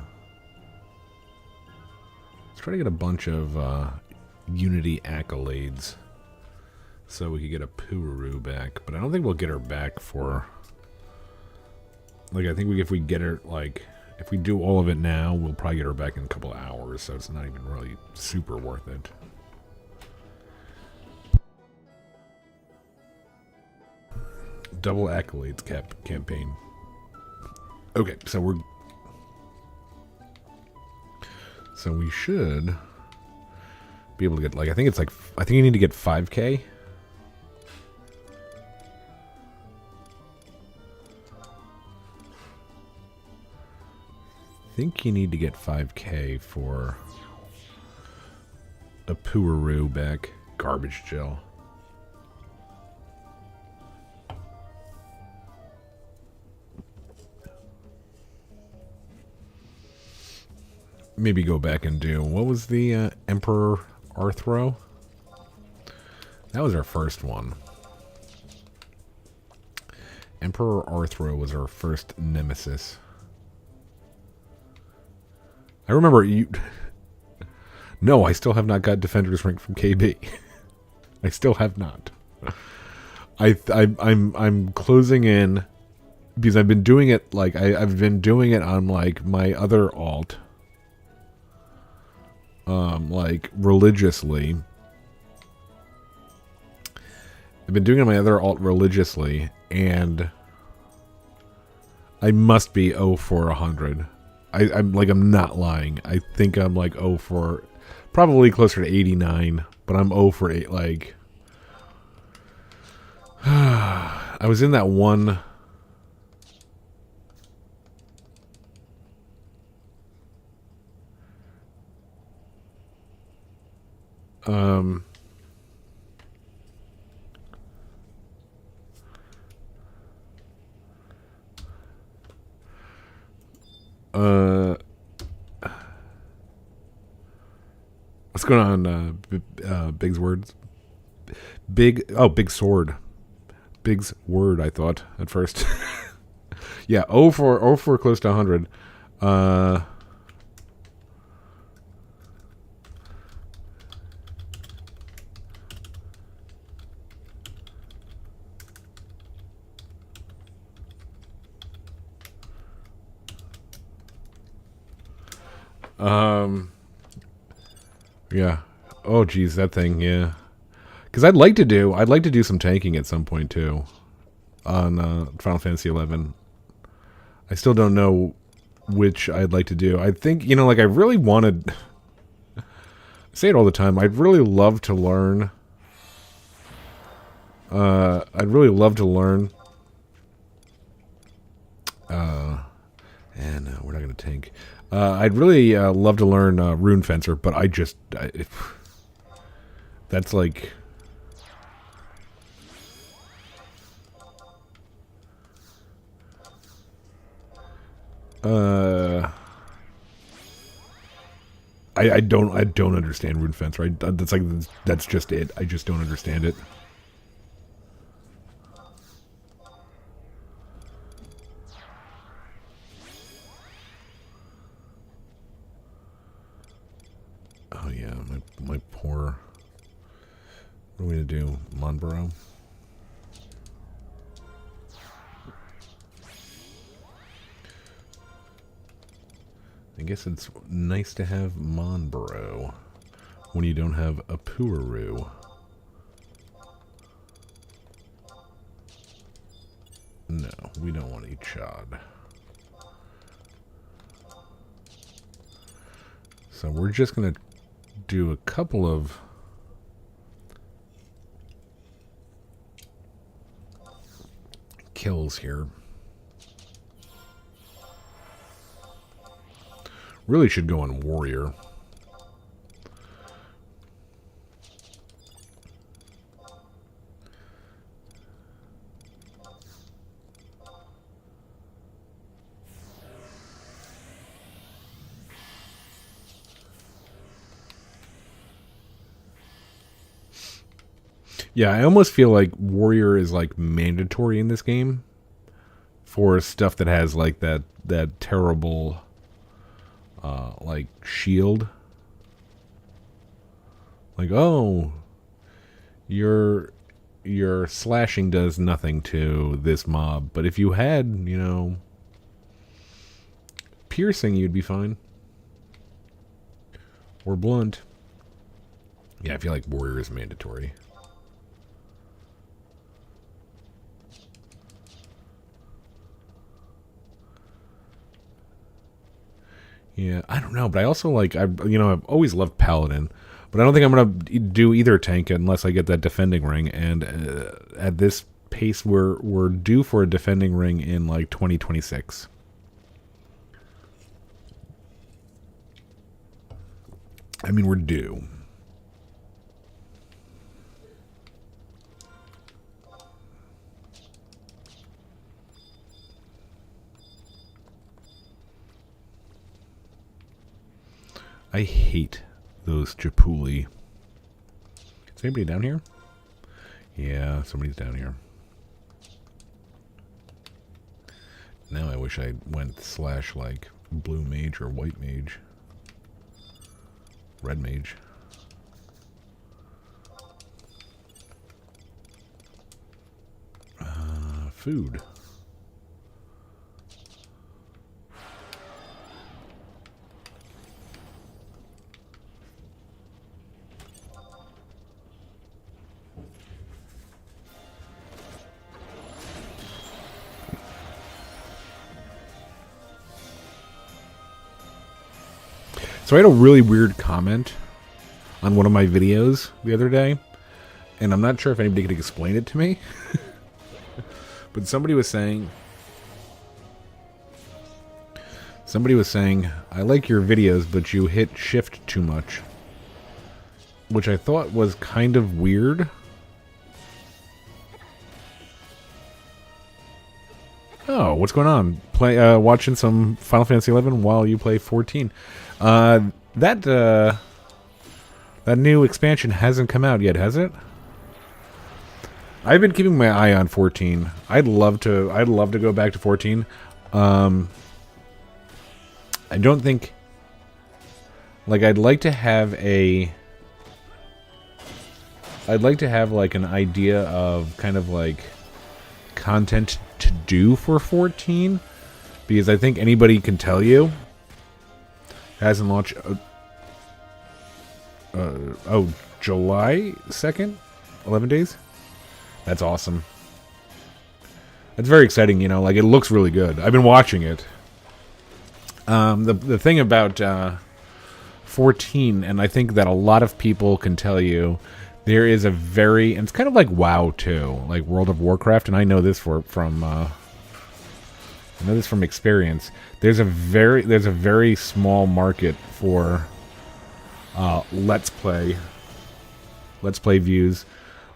Unity accolades. So we could get a Pururu back. But I don't think we'll get her back for... Like, I think if we get her, like... If we do all of it now, we'll probably get her back in a couple of hours. So it's not even really super worth it. Double accolades campaign. Okay, so we're... So we should... be able to get, like, I think you need to get 5K. I think you need to get 5K for a Pururu back. Garbage gel. Maybe go back and do, what was the Emperor Arthro? That was our first one. Emperor Arthro was our first nemesis. I remember you... No, I still have not got Defender's Rank from KB. I still have not. I'm closing in because I've been doing it, like, I've been doing it on, like, my other alt. Like, religiously. I've been doing it on my other alt religiously, and I must be 0 for 100. I'm not lying. I think I'm like 0 for, probably closer to 89, but I'm 0 for 8, like, I was in that one, what's going on, Big's words? Big sword. Big's word, I thought, at first. Yeah, 0 for close to 100. Yeah. Oh, geez, that thing, yeah. Because I'd like to do some tanking at some point, too. On Final Fantasy XI. I still don't know which I'd like to do. I think, you know, like, I really wanted... I say it all the time. I'd really love to learn... I'd really love to learn... and we're not going to tank. I'd really love to learn Rune Fencer, but that's like... I don't understand Rune Fencer. That's just it. I just don't understand it. Oh yeah, my poor... What are we gonna do? Monborough? I guess it's nice to have Monborough when you don't have a Pururu. No, we don't want to eat Chod. So we're just gonna do a couple of kills here. Really should go on warrior. Yeah, I almost feel like warrior is like mandatory in this game for stuff that has like that terrible like shield. Like, oh, your slashing does nothing to this mob, but if you had, you know, piercing, you'd be fine. Or blunt. Yeah, I feel like warrior is mandatory. Yeah, I don't know, but I also like I've always loved paladin, but I don't think I'm gonna do either tank unless I get that defending ring. And at this pace, we're due for a defending ring in like 2026. I mean, we're due. I hate those Japuli. Is anybody down here? Yeah, somebody's down here. Now I wish I went slash like blue mage or white mage. Red mage. Food. So I had a really weird comment on one of my videos the other day, and I'm not sure if anybody could explain it to me. But somebody was saying, I like your videos, but you hit shift too much. Which I thought was kind of weird. Oh, what's going on? Watching some Final Fantasy 11 while you play 14. That new expansion hasn't come out yet, has it? I've been keeping my eye on 14. I'd love to go back to 14. I don't think, like, I'd like to have like an idea of kind of like content to do for 14, because I think anybody can tell you hasn't launched. July 2nd, 11 days. That's awesome. That's very exciting. You know, like, it looks really good. I've been watching it. The thing about 14, and I think that a lot of people can tell you, there is a very, and it's kind of like WoW too, like World of Warcraft, and I know this from experience. There's a very small market for let's play views.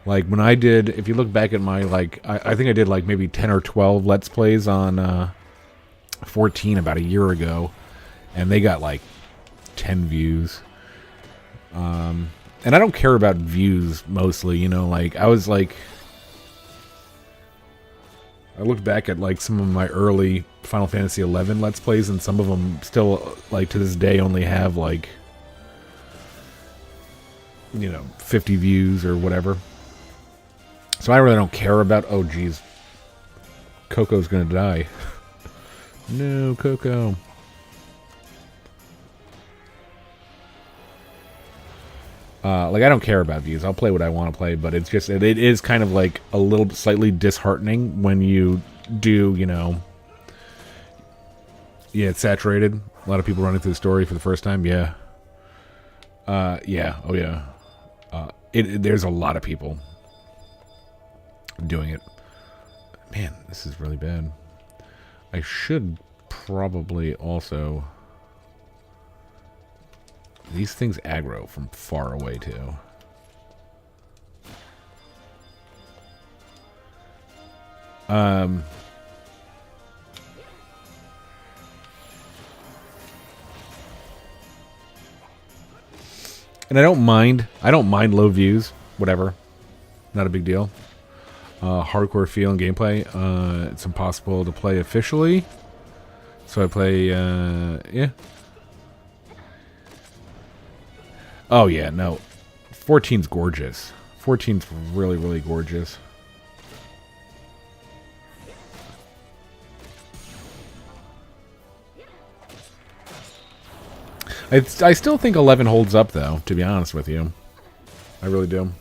Like, when I did, if you look back at my, like, I think I did like maybe 10 or 12 let's plays on 14 about a year ago, and they got like 10 views. And I don't care about views mostly, you know, like, I looked back at like some of my early Final Fantasy 11 let's plays, and some of them still, like, to this day only have like, you know, 50 views or whatever. So I really don't care about, oh geez, Coco's gonna die. No, Coco. Like, I don't care about views. I'll play what I want to play, but it's just, it is kind of like a little slightly disheartening when you do, you know, yeah, it's saturated. A lot of people running through the story for the first time. Yeah. Yeah. Oh yeah. There's a lot of people doing it. Man, this is really bad. I should probably also These things aggro from far away, too. And I don't mind low views. Whatever. Not a big deal. Hardcore feel and gameplay. It's impossible to play officially. So I play, yeah. Oh, yeah, no. 14's gorgeous. 14's really, really gorgeous. I still think 11 holds up, though, to be honest with you. I really do.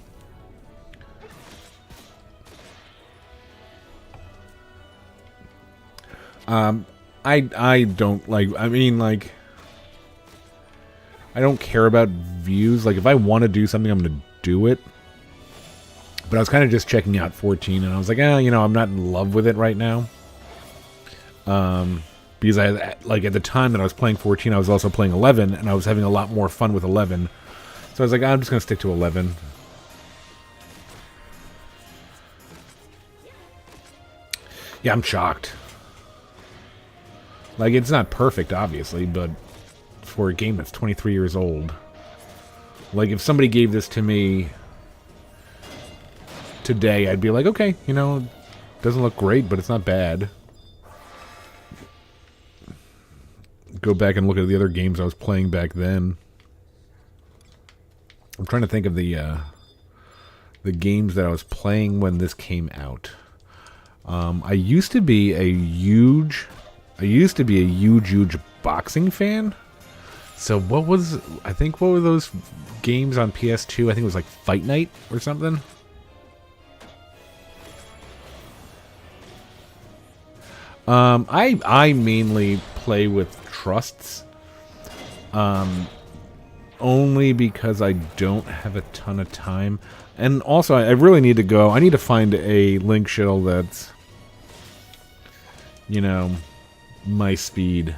I don't, like, I mean, like, I don't care about views. Like, if I want to do something, I'm going to do it. But I was kind of just checking out 14, and I was like, you know, I'm not in love with it right now. Because like, at the time that I was playing 14, I was also playing 11, and I was having a lot more fun with 11. So I was like, I'm just going to stick to 11. Yeah, I'm shocked. Like, it's not perfect, obviously, but for a game that's 23 years old. Like, if somebody gave this to me today, I'd be like, okay, you know, it doesn't look great, but it's not bad. Go back and look at the other games I was playing back then. I'm trying to think of the games that I was playing when this came out. I used to be a huge boxing fan. So what were those games on PS2? I think it was like Fight Night or something. I mainly play with trusts. Only because I don't have a ton of time. And also, I really need to go. I need to find a link shell that's, you know, my speed.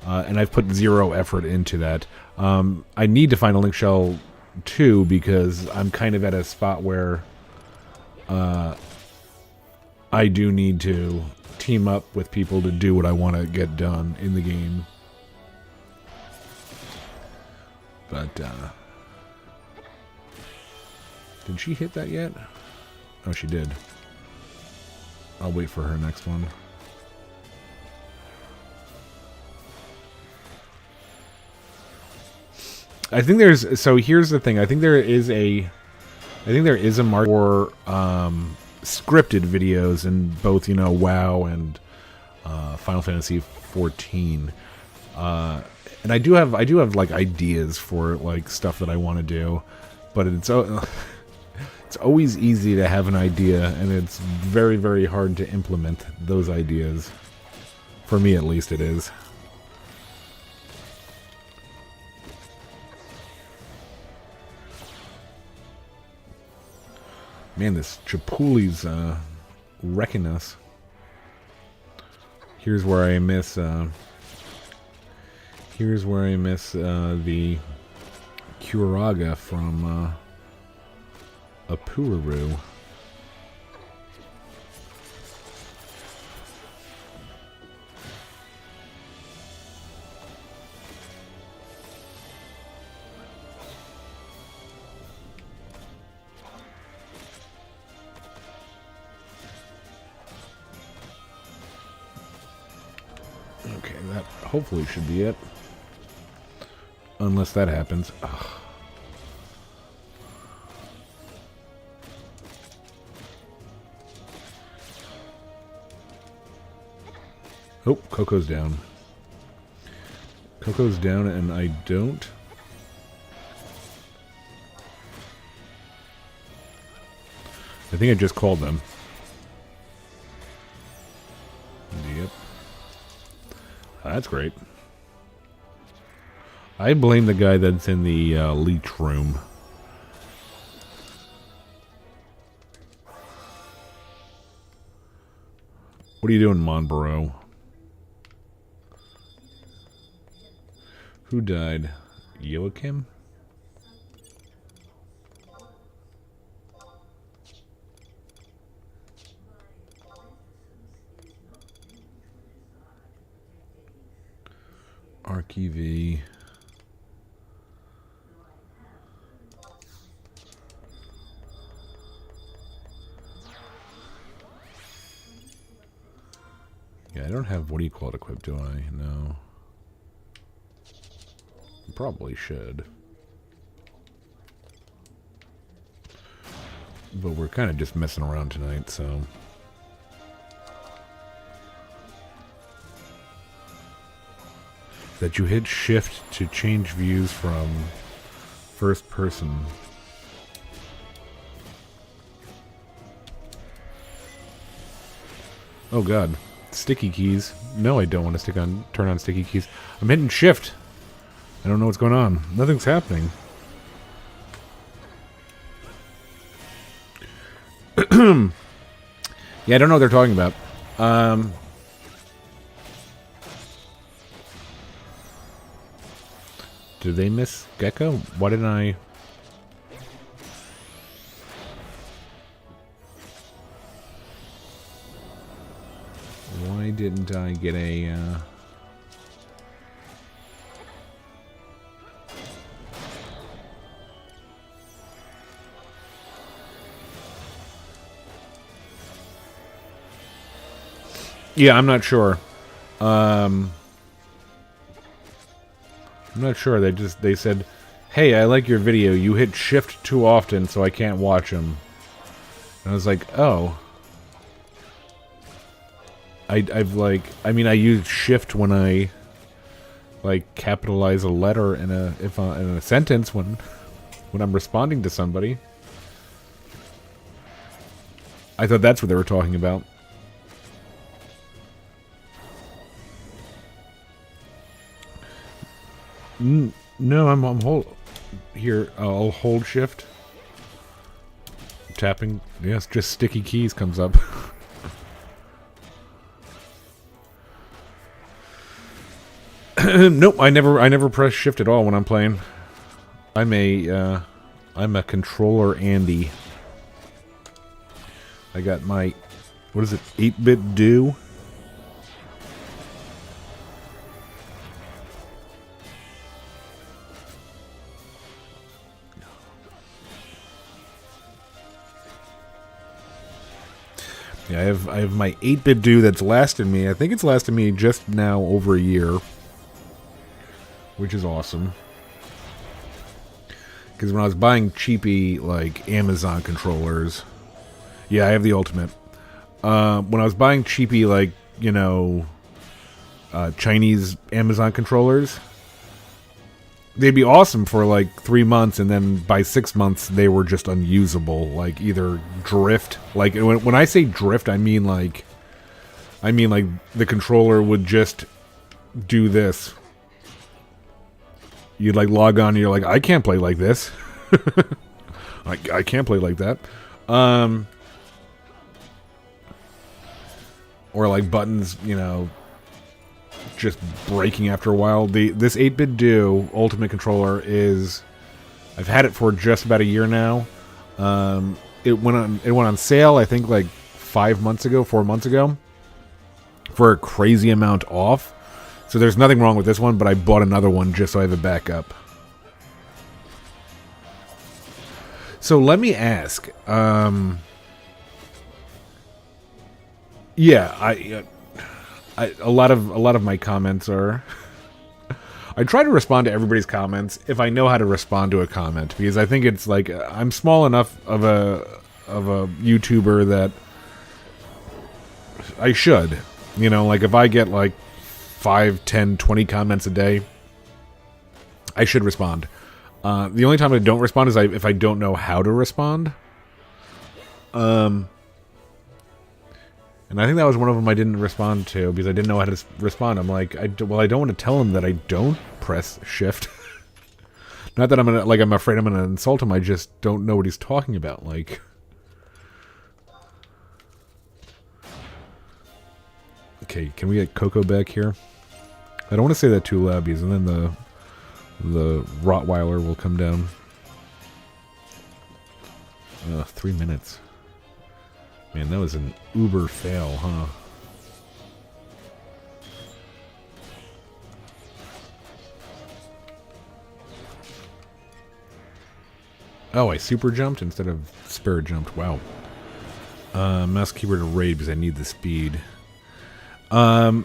And I've put zero effort into that. I need to find a link shell, too, because I'm kind of at a spot where I do need to team up with people to do what I want to get done in the game. But, did she hit that yet? Oh, she did. I'll wait for her next one. I think there's... So here's the thing. I think there is a market for scripted videos in both, you know, WoW and Final Fantasy 14. And I do have like ideas for like stuff that I want to do, but it's always easy to have an idea, and it's very, very hard to implement those ideas. For me, at least, it is. Man, this Chipooli's wrecking us. Here's where I miss. Here's where I miss the Curaga from Apururu. Okay, that hopefully should be it. Unless that happens. Ugh. Oh, Coco's down. Coco's down, and I don't. I think I just called them. Yep. That's great. I blame the guy that's in the leech room. What are you doing, Monborough? Who died? Joachim? ArcEV. Yeah, I don't have, what do you call it, equipped, do I? No. Probably should. But we're kind of just messing around tonight, so... That you hit shift to change views from first person. Oh god. Sticky keys. No, I don't want to turn on sticky keys. I'm hitting shift. I don't know what's going on. Nothing's happening. Yeah, I don't know what they're talking about. Did they miss Gecko? Why didn't I... Why didn't I get a... Yeah, I'm not sure. I'm not sure. They said, "Hey, I like your video. You hit shift too often, so I can't watch them." And I was like, "Oh." I use shift when I like capitalize a letter in a sentence when I'm responding to somebody. I thought that's what they were talking about. No, I'm hold here. I'll hold shift. Tapping. Yes, just sticky keys comes up. Nope, I never press shift at all when I'm playing. I'm a controller Andy. I got my, what is it, 8-bit do? Yeah, I have my 8-bit do that's lasted me. I think it's lasted me just now over a year, which is awesome. Because when I was buying cheapy like Amazon controllers, yeah, I have the ultimate. When I was buying cheapy like Chinese Amazon controllers, they'd be awesome for like 3 months, and then by 6 months they were just unusable. Like either drift. Like when I say drift, I mean like the controller would just do this. You'd like log on and you're like, I can't play like this. I can't play like that. Or like buttons, just breaking after a while. This 8-bit do Ultimate controller is, I've had it for just about a year now. It went on sale, I think like 4 months ago, for a crazy amount off. So there's nothing wrong with this one, but I bought another one just so I have a backup. So let me ask. Yeah, a lot of my comments are. I try to respond to everybody's comments if I know how to respond to a comment, because I think it's like I'm small enough of a YouTuber that I should, like if I get like 5, 10, 20 comments a day, I should respond. The only time I don't respond is if I don't know how to respond. And I think that was one of them I didn't respond to because I didn't know how to respond. I'm like, I don't want to tell him that I don't press shift. Not that I'm afraid I'm gonna insult him. I just don't know what he's talking about. Like, okay, can we get Coco back here? I don't want to say that too loud because then the The Rottweiler will come down. 3 minutes. Man, that was an uber fail, huh? Oh, I super jumped instead of spirit jumped. Wow. Mouse keyboard to raid because I need the speed. Yeah,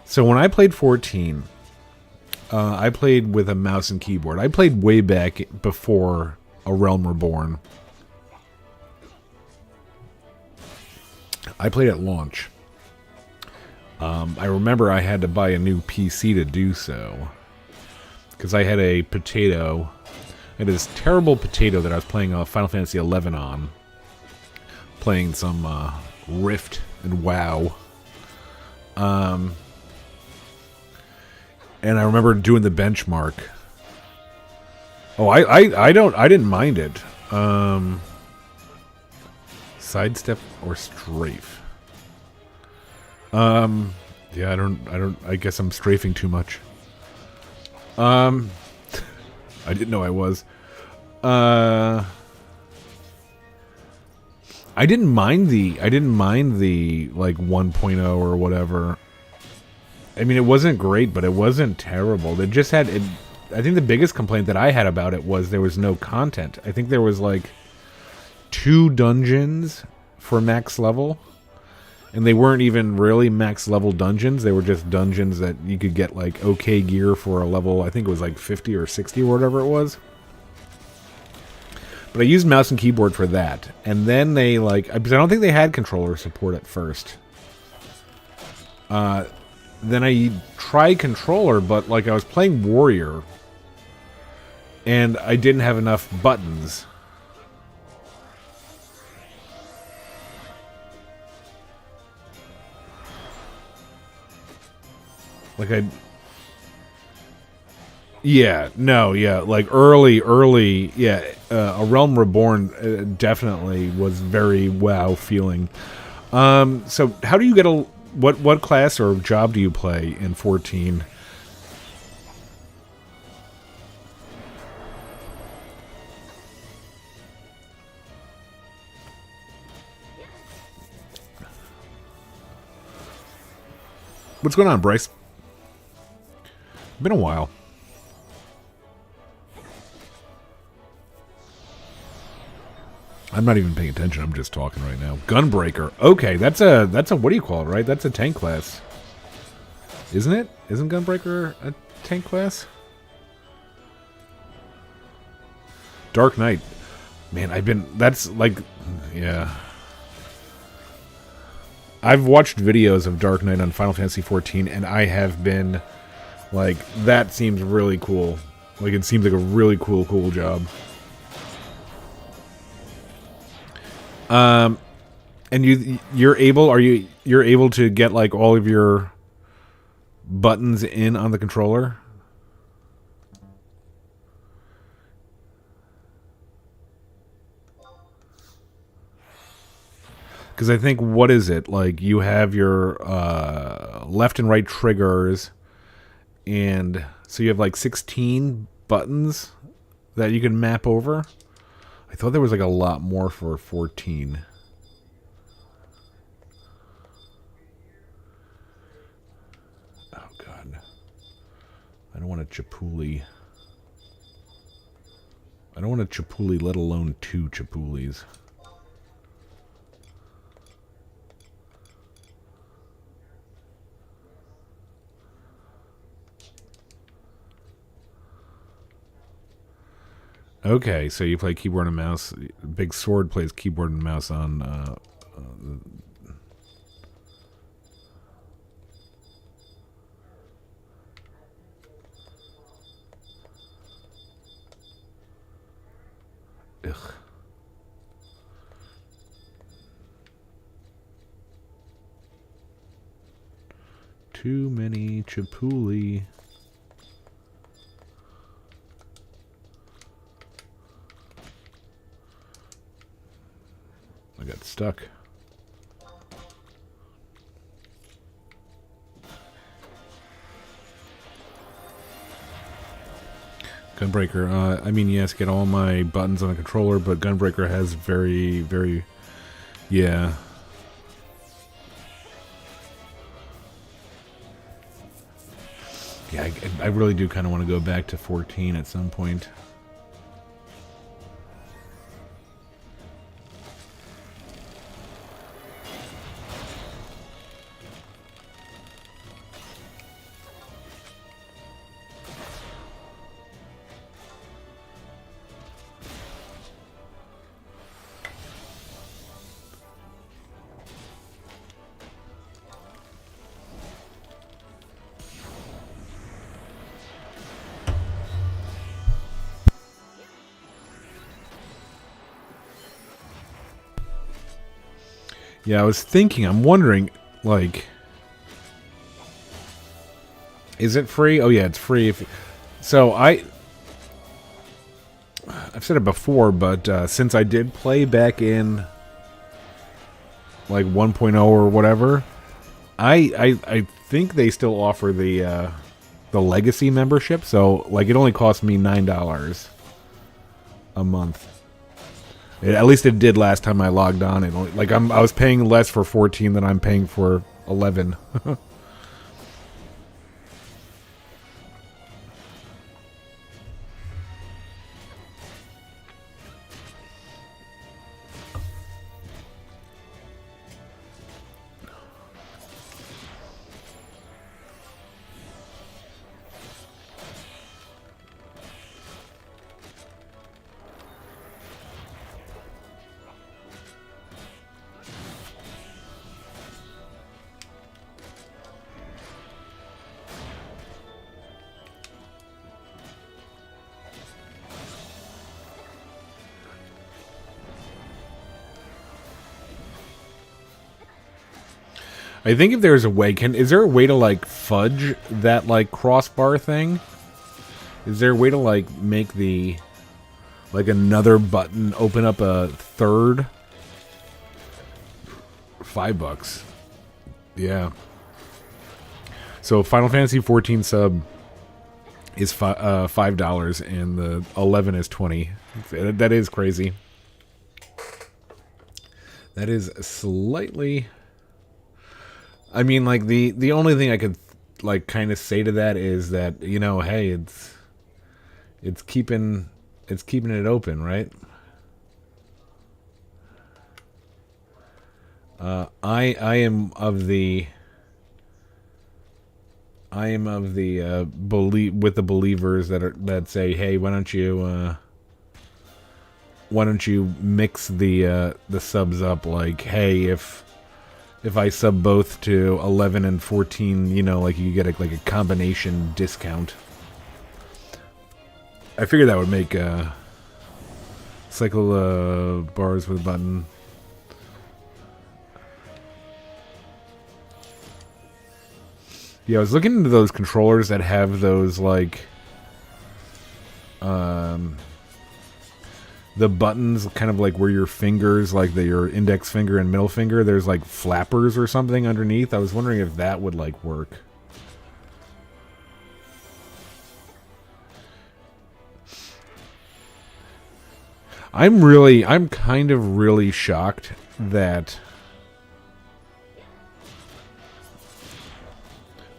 So when I played 14, I played with a mouse and keyboard. I played way back before A Realm Reborn. I played at launch. I remember I had to buy a new PC to do so. Because I had a potato. I had this terrible potato that I was playing Final Fantasy XI on. Playing some Rift and WoW. And I remember doing the benchmark. Oh, I didn't mind it. Sidestep or strafe. Yeah, I guess I'm strafing too much. I didn't know I was. I didn't mind the like 1.0 or whatever. I mean, it wasn't great, but it wasn't terrible. It just had it. I think the biggest complaint that I had about it was there was no content. I think there was like 2 dungeons for max level, and they weren't even really max level dungeons. They were just dungeons that you could get like okay gear for a level. I think it was like 50 or 60 or whatever it was. But I used mouse and keyboard for that, and then they because I don't think they had controller support at first. Then I tried controller, but like I was playing warrior, and I didn't have enough buttons. Like like early, yeah. A Realm Reborn definitely was very WoW feeling. So how do you get what class or job do you play in 14? What's going on, Bryce? Been a while. I'm not even paying attention. I'm just talking right now. Gunbreaker. Okay, that's a what do you call it, right? That's a tank class. Isn't it? Isn't Gunbreaker a tank class? Dark Knight. Man, that's like, yeah. I've watched videos of Dark Knight on Final Fantasy XIV, and I have been like, that seems really cool. Like, it seems like a really cool job. And you're able to get like all of your buttons in on the controller? Because I think, what is it? Like, you have your left and right triggers, and so you have like 16 buttons that you can map over. I thought there was like a lot more for 14. Oh god. I don't want a Chipuli. I don't want a Chipuli, let alone 2 Chipulis. Okay, so you play keyboard and mouse. Big Sword plays keyboard and mouse on... Ugh. Too many Chipuli. I got stuck. Gunbreaker. I mean, yes, get all my buttons on a controller, but Gunbreaker has very, very... Yeah. Yeah, I really do kind of want to go back to 14 at some point. Yeah, I was thinking, I'm wondering, like, is it free? Oh yeah, it's free. So I've said it before, but since I did play back in like 1.0 or whatever, I think they still offer the legacy membership. So like, it only cost me $9 a month. At least it did last time I logged on. I was paying less for 14 than I'm paying for 11. I think if there's a way, is there a way to like fudge that like crossbar thing? Is there a way to like make the like another button open up a third? $5. Yeah. So Final Fantasy 14 sub is $5 and the 11 is 20. That is crazy. That is slightly. I mean, like, the only thing I could, like, kind of say to that is that, you know, hey, it's keeping it open, right? I am of the believers that say, hey, why don't you mix the subs up? Like, hey, if I sub both to 11 and 14, you know, like you get like a combination discount. I figured that would make cycle bars with a button. Yeah, I was looking into those controllers that have those like the buttons kind of like where your fingers, like your index finger and middle finger, there's like flappers or something underneath. I was wondering if that would like work. I'm kind of really shocked that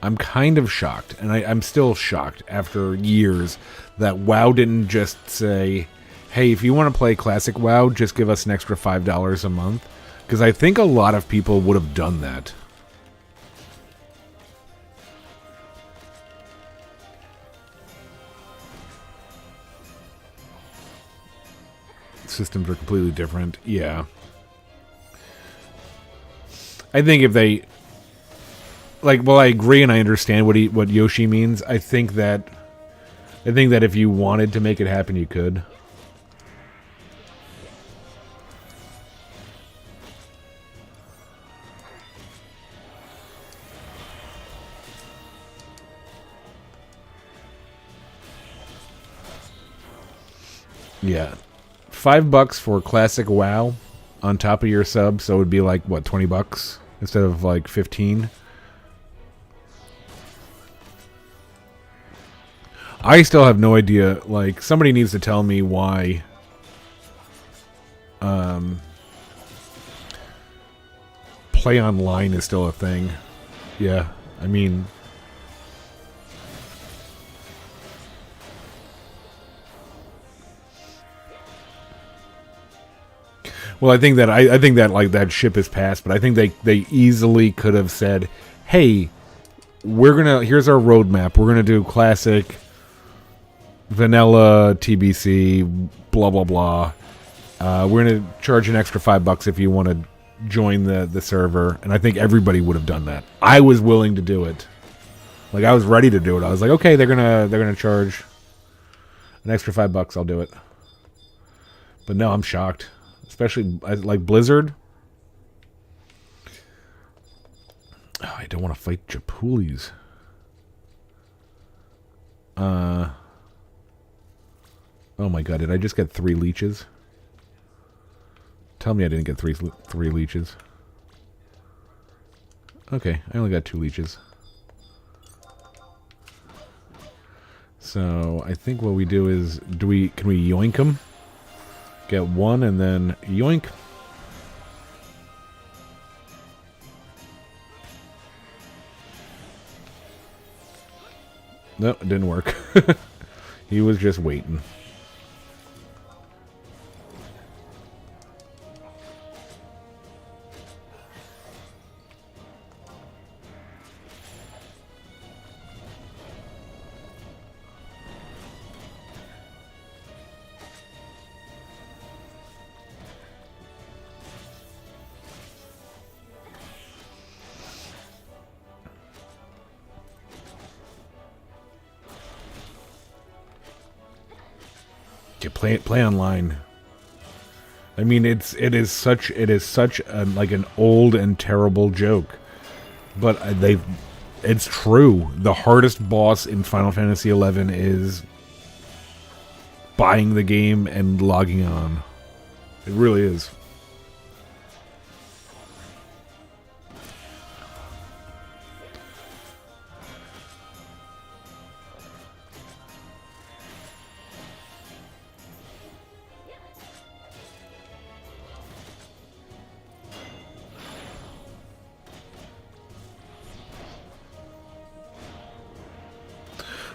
I'm kind of shocked, and I'm still shocked after years that WoW didn't just say, hey, if you want to play classic WoW, just give us an extra $5 a month. Because I think a lot of people would have done that. Systems are completely different. Yeah. I think if they... Like, well, I agree and I understand what Yoshi means. I think that if you wanted to make it happen, you could. Yeah. $5 for classic WoW on top of your sub, so it would be like, what, $20 instead of like 15? I still have no idea. Like, somebody needs to tell me why. Play online is still a thing. Yeah, I mean. Well, I think that like that ship is passed, but I think they easily could have said, "Hey, here's our roadmap. We're gonna do classic, vanilla TBC, blah blah blah. We're gonna charge an extra $5 if you want to join the server." And I think everybody would have done that. I was willing to do it. Like, I was ready to do it. I was like, okay, they're gonna charge an extra $5. I'll do it. But no, I'm shocked. Especially, like, Blizzard. Oh, I don't want to fight Japulis. Oh my god, did I just get 3 leeches? Tell me I didn't get three leeches. Okay, I only got 2 leeches. So, I think what we do is, can we yoink them? Get 1 and then yoink. No, it didn't work. He was just waiting. Play online. I mean, it is such like an old and terrible joke, but it's true. The hardest boss in Final Fantasy XI is buying the game and logging on. It really is.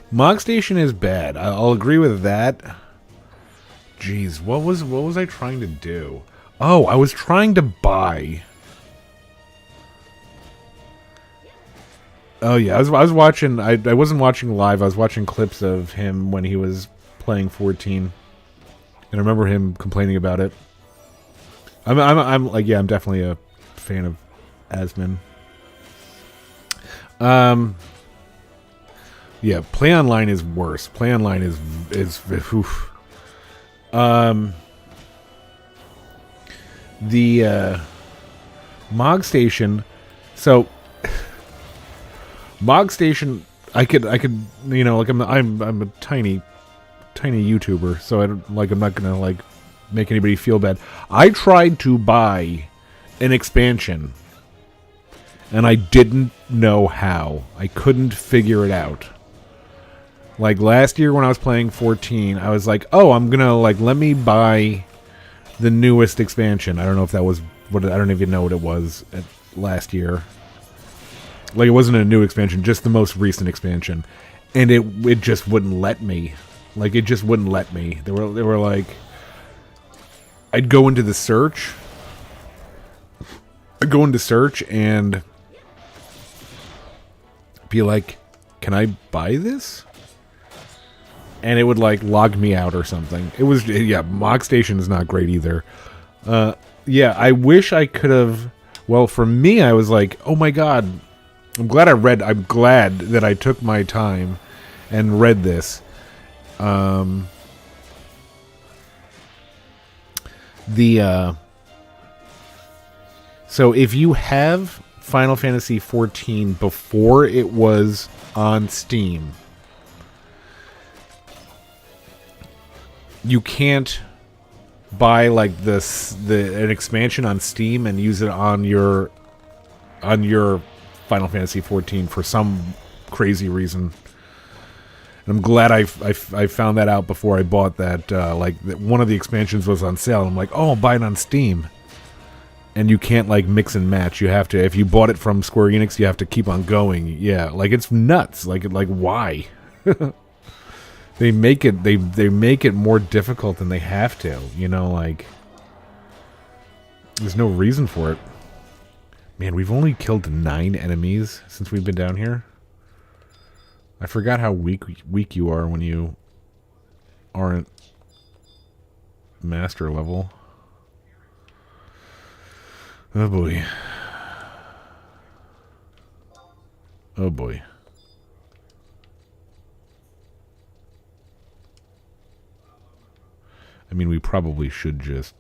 Mog Station is bad. I'll agree with that. Jeez, what was I trying to do? Oh, I was trying to buy. Oh yeah, I was watching. I wasn't watching live. I was watching clips of him when he was playing 14, and I remember him complaining about it. I'm like, yeah, I'm definitely a fan of Asmin. Yeah, play online is worse. Play online is oof. The Mog Station. So Mog Station, I could you know, like I'm a tiny YouTuber, so I'm not gonna like make anybody feel bad. I tried to buy an expansion, and I didn't know how. I couldn't figure it out. Like last year when I was playing 14, I was like, oh, I'm gonna like let me buy the newest expansion. I don't know if that was what, I don't even know what it was last year. Like, it wasn't a new expansion, just the most recent expansion, and it just wouldn't let me. Like, it just wouldn't let me. They were like, I'd go into the search. I'd go into search and be like, can I buy this? And it would like log me out or something. It was, yeah, Mog Station is not great either. Yeah, I wish I could have. Well, for me, I was like, oh my god, I'm glad that I took my time and read this. So if you have Final Fantasy XIV before it was on Steam, you can't buy like an expansion on Steam and use it on your Final Fantasy XIV for some crazy reason. I'm glad I found that out before I bought that. One of the expansions was on sale. And I'm like, oh, I'll buy it on Steam. And you can't like mix and match. You have to, if you bought it from Square Enix, you have to keep on going. Yeah, like it's nuts. Like why? They make it more difficult than they have to. You know, like there's no reason for it. Man, we've only killed 9 enemies since we've been down here. I forgot how weak you are when you aren't master level. Oh boy. Oh boy. I mean, we probably should just...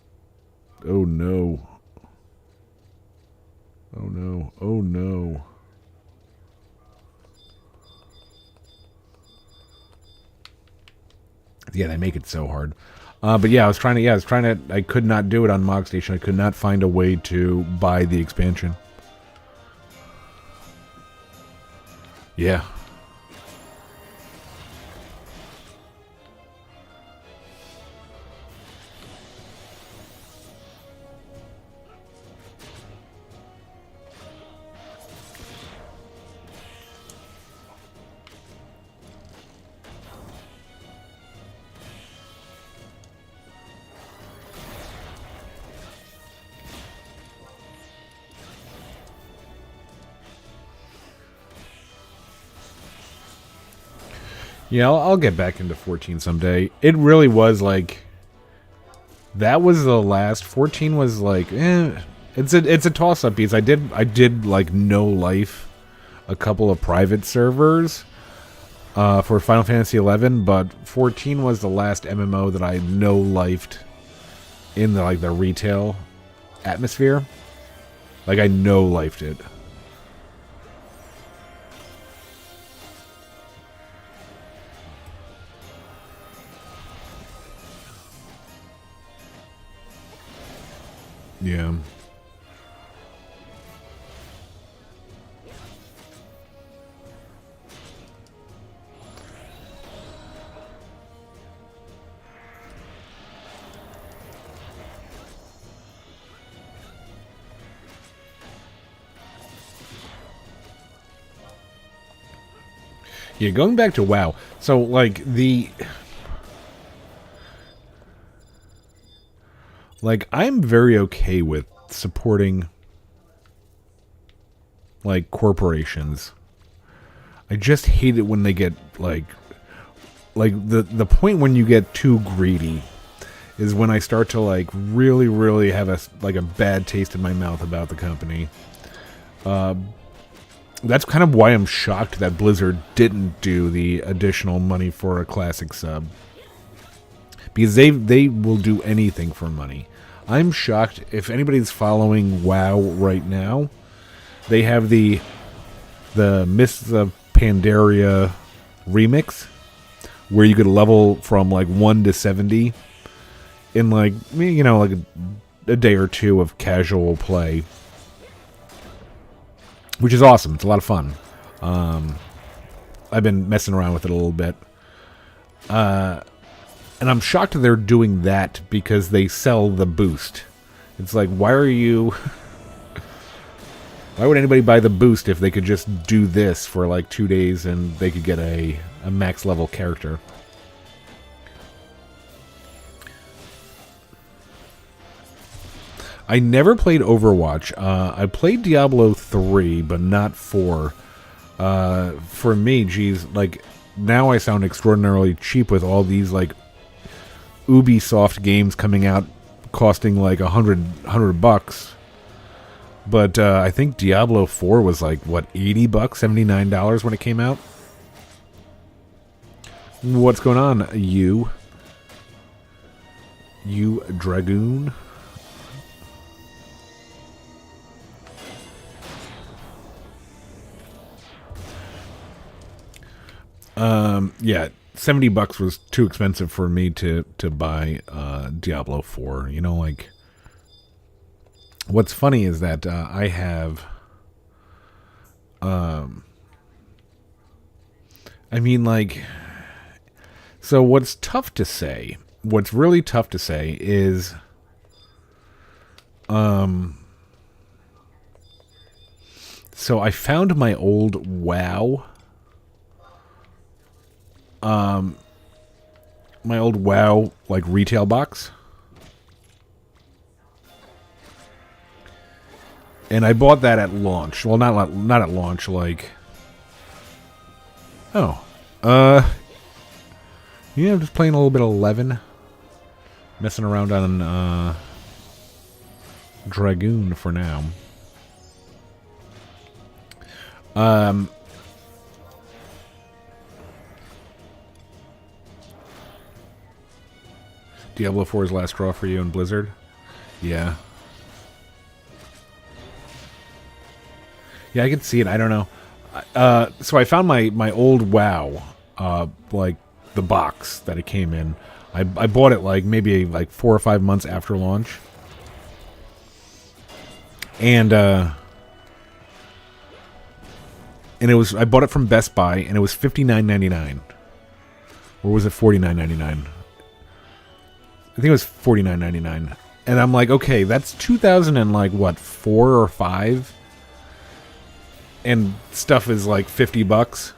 Oh no. Oh no. Oh no. Yeah, they make it so hard. But yeah, I could not do it on Mog Station. I could not find a way to buy the expansion. Yeah. Yeah, I'll get back into 14 someday. It really was like... That was the last... 14 was like... It's a toss-up piece. I did like no life a couple of private servers for Final Fantasy 11, but 14 was the last MMO that I no lifed in the retail atmosphere. Like I no lifed it. Yeah. Yeah, going back to WoW. So, like, I'm very okay with supporting, like, corporations. I just hate it when they get, like the point when you get too greedy is when I start to, like, really have a bad taste in my mouth about the company. That's kind of why I'm shocked that Blizzard didn't do the additional money for a classic sub. Because they will do anything for money. I'm shocked. If anybody's following WoW right now, they have the Mists of Pandaria remix, where you could level from like 1 to 70 in like, you know, like a day or two of casual play. Which is awesome. It's a lot of fun. I've been messing around with it a little bit. And I'm shocked that they're doing that because they sell the boost. It's like, why are you... Why would anybody buy the boost if they could just do this for like 2 days and they could get a max level character? I never played Overwatch. I played Diablo 3, but not 4. For me, geez, like, now I sound extraordinarily cheap with all these, like, Ubisoft games coming out costing, like, $100. But I think Diablo 4 was, like, what, $80? $79 when it came out? What's going on, you? You Dragoon? Yeah, $70 was too expensive for me to buy Diablo 4. You know, like, what's funny is that I have, I mean, like, So what's tough to say, what's really tough to say is, so I found my old WoW, like retail box. And I bought that at launch. Well, not at launch, like... Oh. Yeah, I'm just playing a little bit of 11. Messing around on, Dragoon for now. Diablo 4's last straw for you in Blizzard? Yeah. Yeah, I can see it. I don't know. So I found my old WoW, like the box that it came in. I bought it like maybe like 4 or 5 months after launch, and it was, I bought it from Best Buy, and it was $59.99, or was it $49.99? I think it was $49.99, and I'm like, okay, that's 2000 and like what, 4 or 5. And stuff is like $50.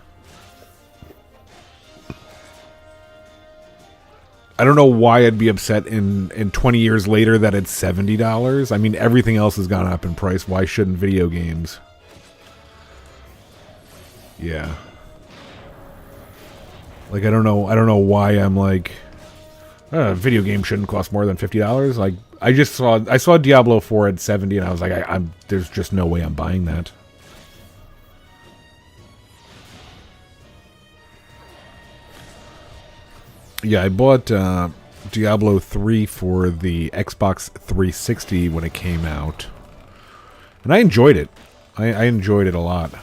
I don't know why I'd be upset in 20 years later that it's $70. I mean, everything else has gone up in price. Why shouldn't video games? Yeah. Like, I don't know why I'm like, video game shouldn't cost more than $50. Like, I saw Diablo 4 at 70, and I was like, there's just no way I'm buying that. Yeah, I bought Diablo 3 for the Xbox 360 when it came out. And I enjoyed it. I enjoyed it a lot.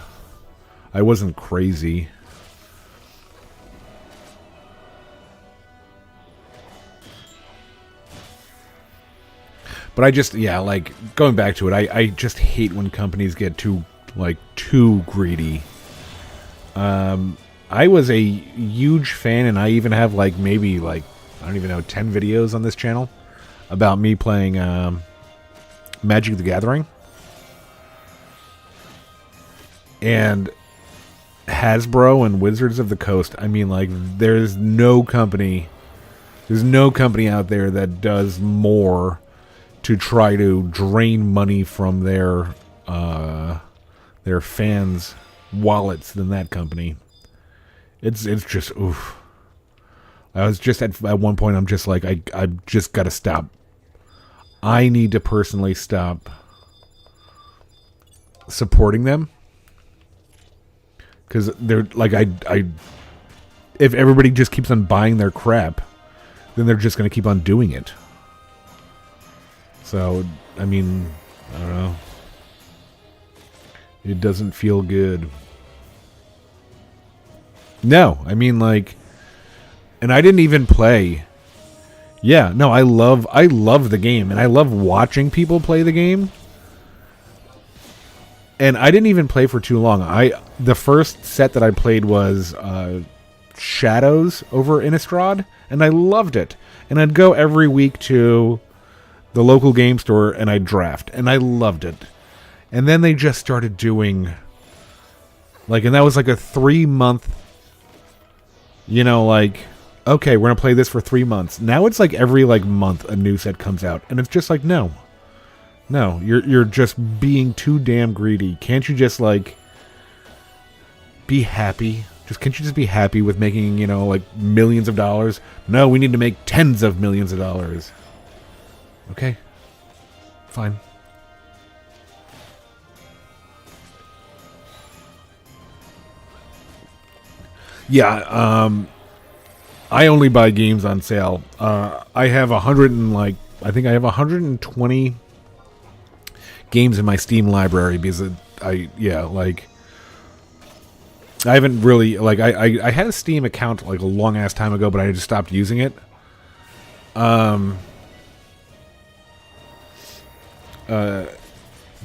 I wasn't crazy. But I just, yeah, like, going back to it, I just hate when companies get too greedy. I was a huge fan, and I even have like maybe like, I don't even know, 10 videos on this channel about me playing Magic the Gathering. And Hasbro and Wizards of the Coast, I mean, like, there's no company out there that does more to try to drain money from their fans' wallets than that company. It's just, oof. I was just at one point, I'm just like, I just gotta stop. I need to personally stop supporting them, because they're like, if everybody just keeps on buying their crap, then they're just gonna keep on doing it. So, I mean, I don't know. It doesn't feel good. No, I mean, like, and I didn't even play. Yeah, no, I love the game, and I love watching people play the game. And I didn't even play for too long. The first set that I played was Shadows over Innistrad, and I loved it. And I'd go every week to the local game store, and I'd draft, and I loved it. And then they just started doing, like, and that was like a 3-month, you know, like, okay, we're gonna play this for 3 months. Now it's like every like month a new set comes out, and it's just like, no, you're just being too damn greedy. Can't you just like be happy? Can't you just be happy with making, you know, like millions of dollars? No, we need to make tens of millions of dollars. Okay, fine. Yeah, I only buy games on sale. I have 120 games in my Steam library because I haven't really, like, I had a Steam account like a long ass time ago, but I just stopped using it.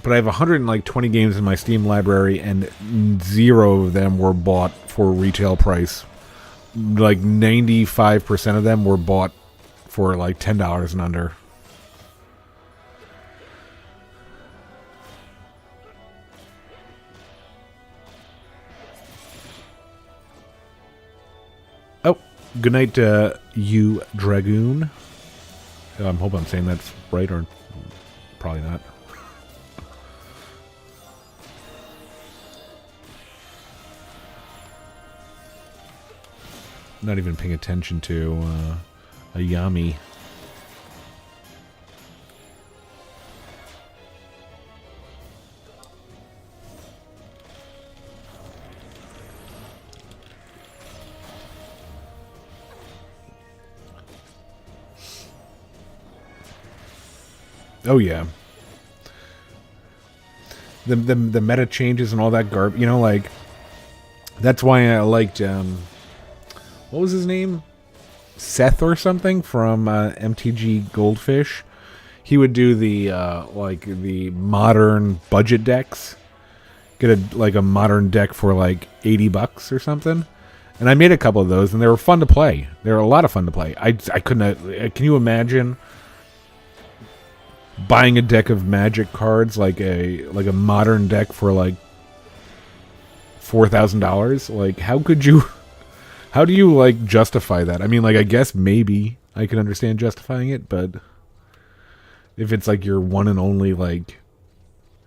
But I have 120 games in my Steam library, and 0 of them were bought for retail price. like 95% of them were bought for like $10 and under. Oh, good night, you Dragoon. I hope I'm saying that's right, or probably not. Not even paying attention to a Yami. Oh yeah. The meta changes and all that garb. You know, like that's why I liked what was his name? Seth or something from MTG Goldfish. He would do the like the modern budget decks. Get a modern deck for like $80 or something. And I made a couple of those, and they were fun to play. They were a lot of fun to play. I couldn't. Can you imagine buying a deck of Magic cards like a modern deck for like $4,000? Like, how could you? How do you like justify that? I mean, like, I guess maybe I can understand justifying it, but if it's like your one and only like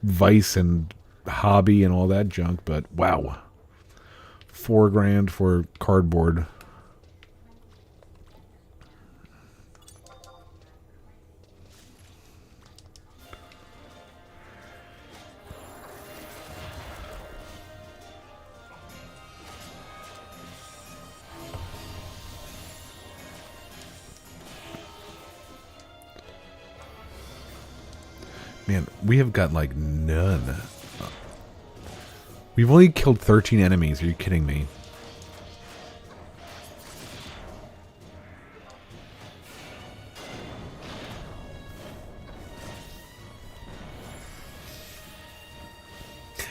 vice and hobby and all that junk, but wow, $4,000 for cardboard. Man, we have got like none. We've only killed 13 enemies. Are you kidding me?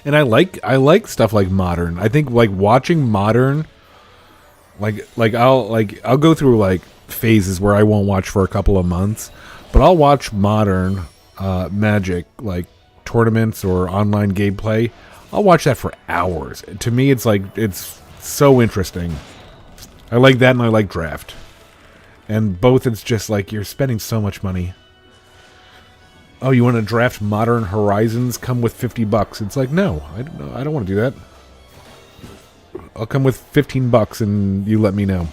And I like stuff like Modern. I think like watching Modern, I'll go through like phases where I won't watch for a couple of months, but I'll watch Modern Magic, like tournaments or online gameplay. I'll watch that for hours. To me, it's like, it's so interesting. I like that, and I like Draft. And both, it's just like, you're spending so much money. Oh, you want to draft Modern Horizons? Come with $50. It's like, no, I don't want to do that. I'll come with $15 and you let me know.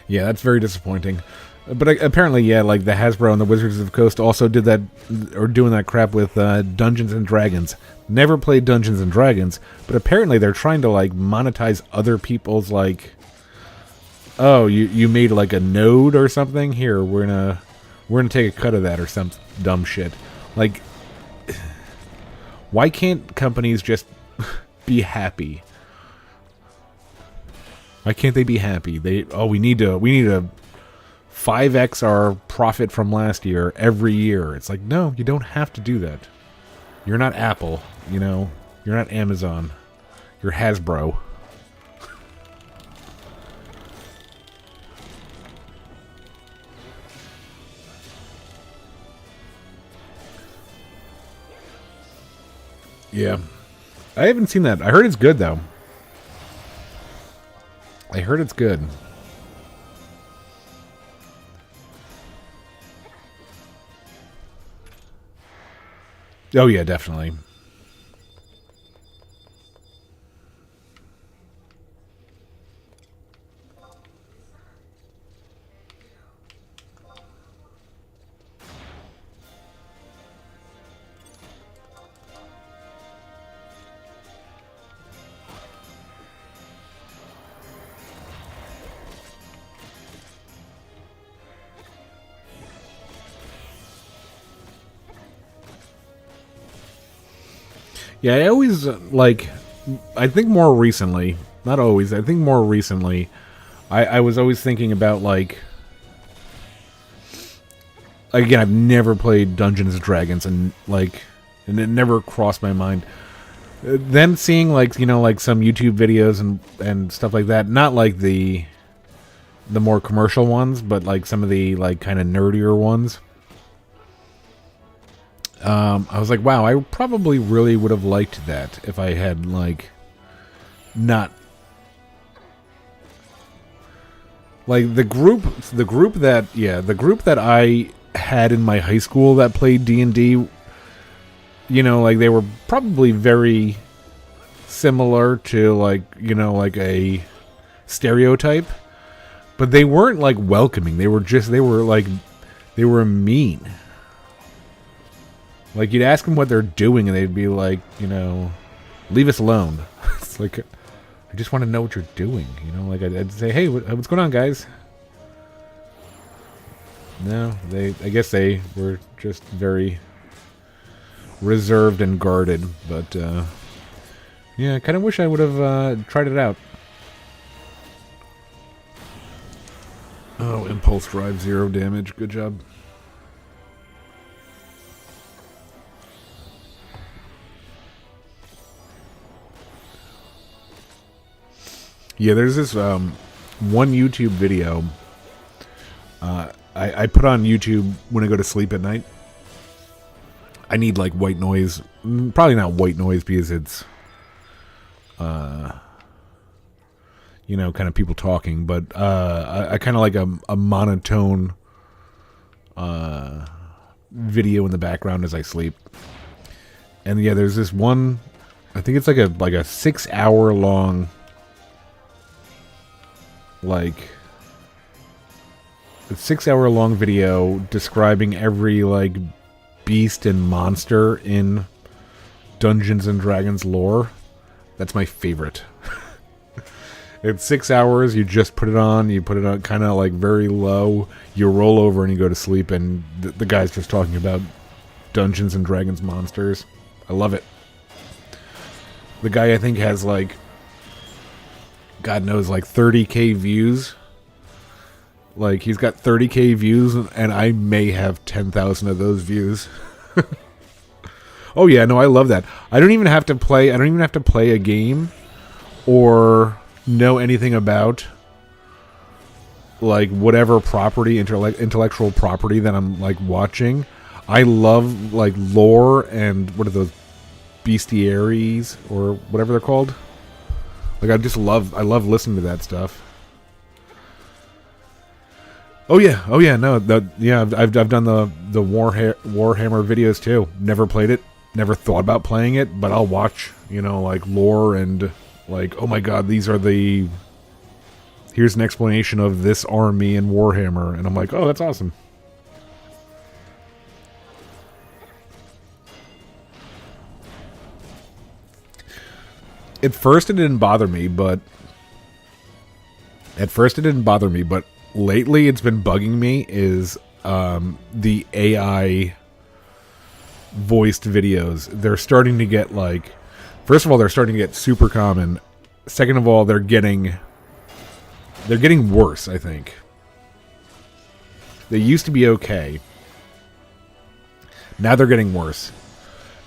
Yeah, that's very disappointing. But apparently, yeah, like the Hasbro and the Wizards of the Coast also did that, or doing that crap with Dungeons and Dragons. Never played Dungeons and Dragons, but apparently they're trying to like monetize other people's like, oh, you made like a node or something. Here, we're gonna take a cut of that or some dumb shit. Like, why can't companies just be happy? Why can't they be happy? We need to 5x our profit from last year every year. It's like, no, you don't have to do that. You're not Apple, you know. You're not Amazon. You're Hasbro. Yeah. I haven't seen that. I heard it's good, though. I heard it's good. Oh, yeah, definitely. Yeah, I always, I think more recently, not always, I think more recently, I was always thinking about, like again, I've never played Dungeons and Dragons, and and it never crossed my mind. Then seeing like some YouTube videos and stuff like that, not like the more commercial ones, but like some of the like kind of nerdier ones. I was like, wow, I probably really would have liked that if I had like not like the group that I had in my high school that played D&D. Like they were probably very similar to like a stereotype, but they weren't like welcoming. They were mean. Like you'd ask them what they're doing and they'd be like, leave us alone. It's like, I just want to know what you're doing. Like I'd say, hey, what's going on, guys? No, I guess they were just very reserved and guarded, but yeah, I kind of wish I would have tried it out. Oh, impulse drive, 0 damage. Good job. Yeah, there's this one YouTube video I put on YouTube when I go to sleep at night. I need like white noise. Probably not white noise because it's, kind of people talking. But I kind of like a monotone video in the background as I sleep. And yeah, there's this one. I think it's like a 6 hour long, like a 6 hour long video describing every like beast and monster in Dungeons and Dragons lore. That's my favorite. It's 6 hours, you just put it on kind of like very low, you roll over and you go to sleep, and the guy's just talking about Dungeons and Dragons monsters. I love it. The guy, I think, has like, God knows, like 30K views. Like, he's got 30K views, and I may have 10,000 of those views. Oh yeah, no, I love that. I don't even have to play a game or know anything about like whatever property, intellectual property that I'm like watching. I love like lore and what are those bestiaries or whatever they're called. Like I love listening to that stuff. Oh yeah, no, I've done the Warhammer videos too. Never played it, never thought about playing it, but I'll watch, like lore and like, oh my god, here's an explanation of this army in Warhammer, and I'm like, oh, that's awesome. At first it didn't bother me, but lately it's been bugging me is the AI voiced videos. They're starting to get like, first of all, they're starting to get super common. Second of all, they're getting worse, I think. They used to be okay. Now they're getting worse.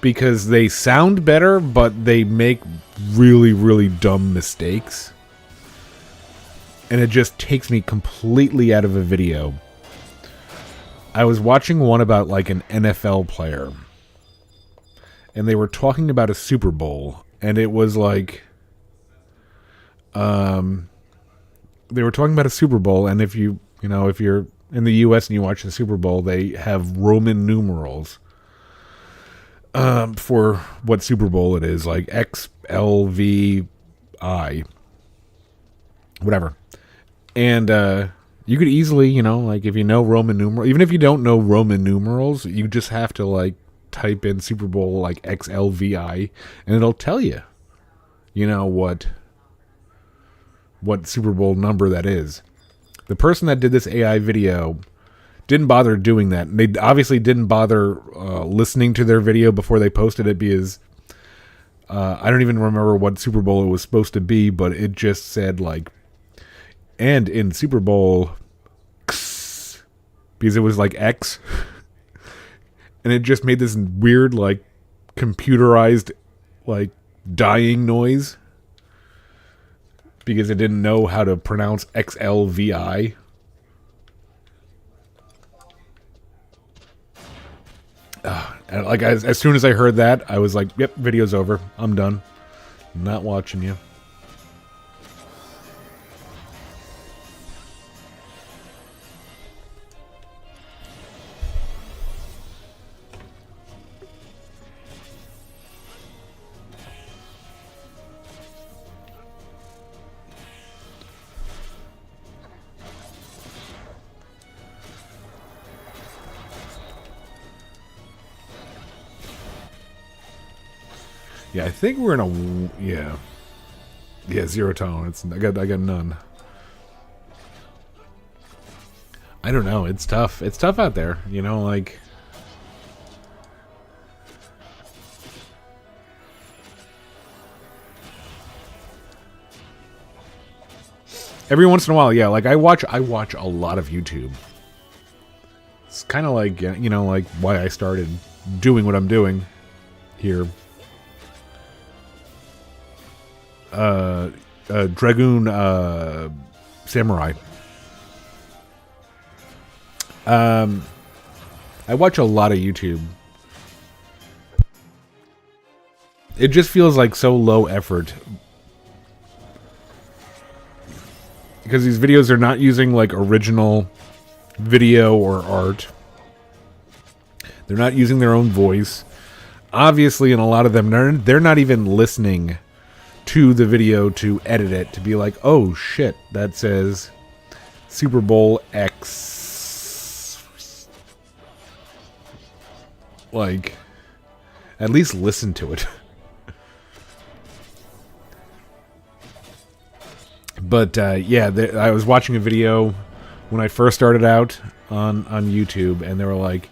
Because they sound better, but they make really, really dumb mistakes. And it just takes me completely out of a video. I was watching one about like an NFL player. And they were talking about a Super Bowl. And it was like, they were talking about a Super Bowl. And if you're in the US and you watch the Super Bowl, they have Roman numerals for what Super Bowl it is, like XLVI, whatever. And you could easily, like if you know Roman numerals, even if you don't know Roman numerals, you just have to like type in Super Bowl like XLVI, and it'll tell you, what Super Bowl number that is. The person that did this AI video didn't bother doing that. They obviously didn't bother listening to their video before they posted it because I don't even remember what Super Bowl it was supposed to be, but it just said like, and in Super Bowl X, because it was like X, and it just made this weird, like, computerized, like, dying noise because it didn't know how to pronounce XLVI. And like as soon as I heard that, I was like, "Yep, video's over. I'm done. I'm not watching you." Yeah, I think we're in a yeah, zero tolerance. I got none. I don't know. It's tough. It's tough out there. You know, like every once in a while, yeah. Like I watch a lot of YouTube. It's kind of like you know, like why I started doing what I'm doing here. Dragoon Samurai. I watch a lot of YouTube. It just feels like so low effort. Because these videos are not using like original video or art. They're not using their own voice. Obviously, in a lot of them, they're not even listening to the video to edit it to be like, oh shit, that says Super Bowl X. Like, at least listen to it. But yeah, I was watching a video when I first started out on YouTube, and they were like,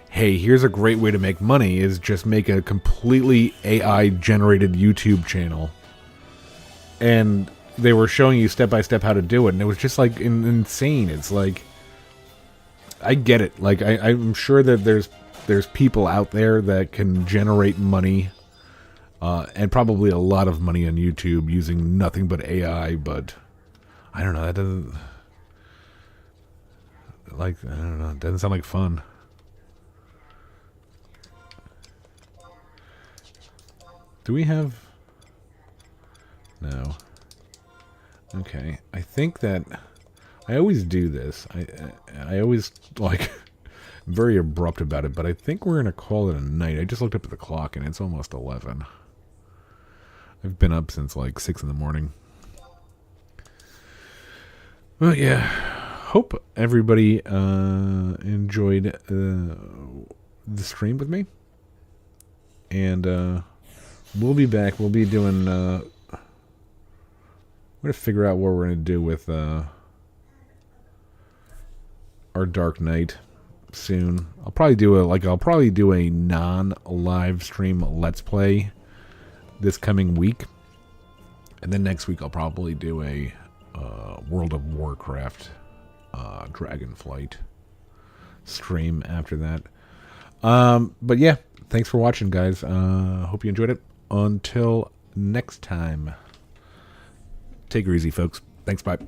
hey, here's a great way to make money, is just make a completely AI generated YouTube channel. And they were showing you step by step how to do it, and it was just like insane. It's like, I get it. Like I'm sure that there's people out there that can generate money, and probably a lot of money on YouTube using nothing but AI. But I don't know. That doesn't I don't know. It doesn't sound like fun. Do we have? No. Okay. I think that I always do this. I always like very abrupt about it, but I think we're gonna call it a night. I just looked up at the clock and it's almost 11. I've been up since like 6 in the morning. Well, yeah. Hope everybody enjoyed the stream with me, and we'll be back. We'll be doing. I'm gonna figure out what we're gonna do with our Dark Knight soon. I'll probably do a non-live stream Let's Play this coming week, and then next week I'll probably do a World of Warcraft Dragonflight stream after that. But yeah, thanks for watching, guys. Hope you enjoyed it. Until next time. Take her easy, folks. Thanks, bye.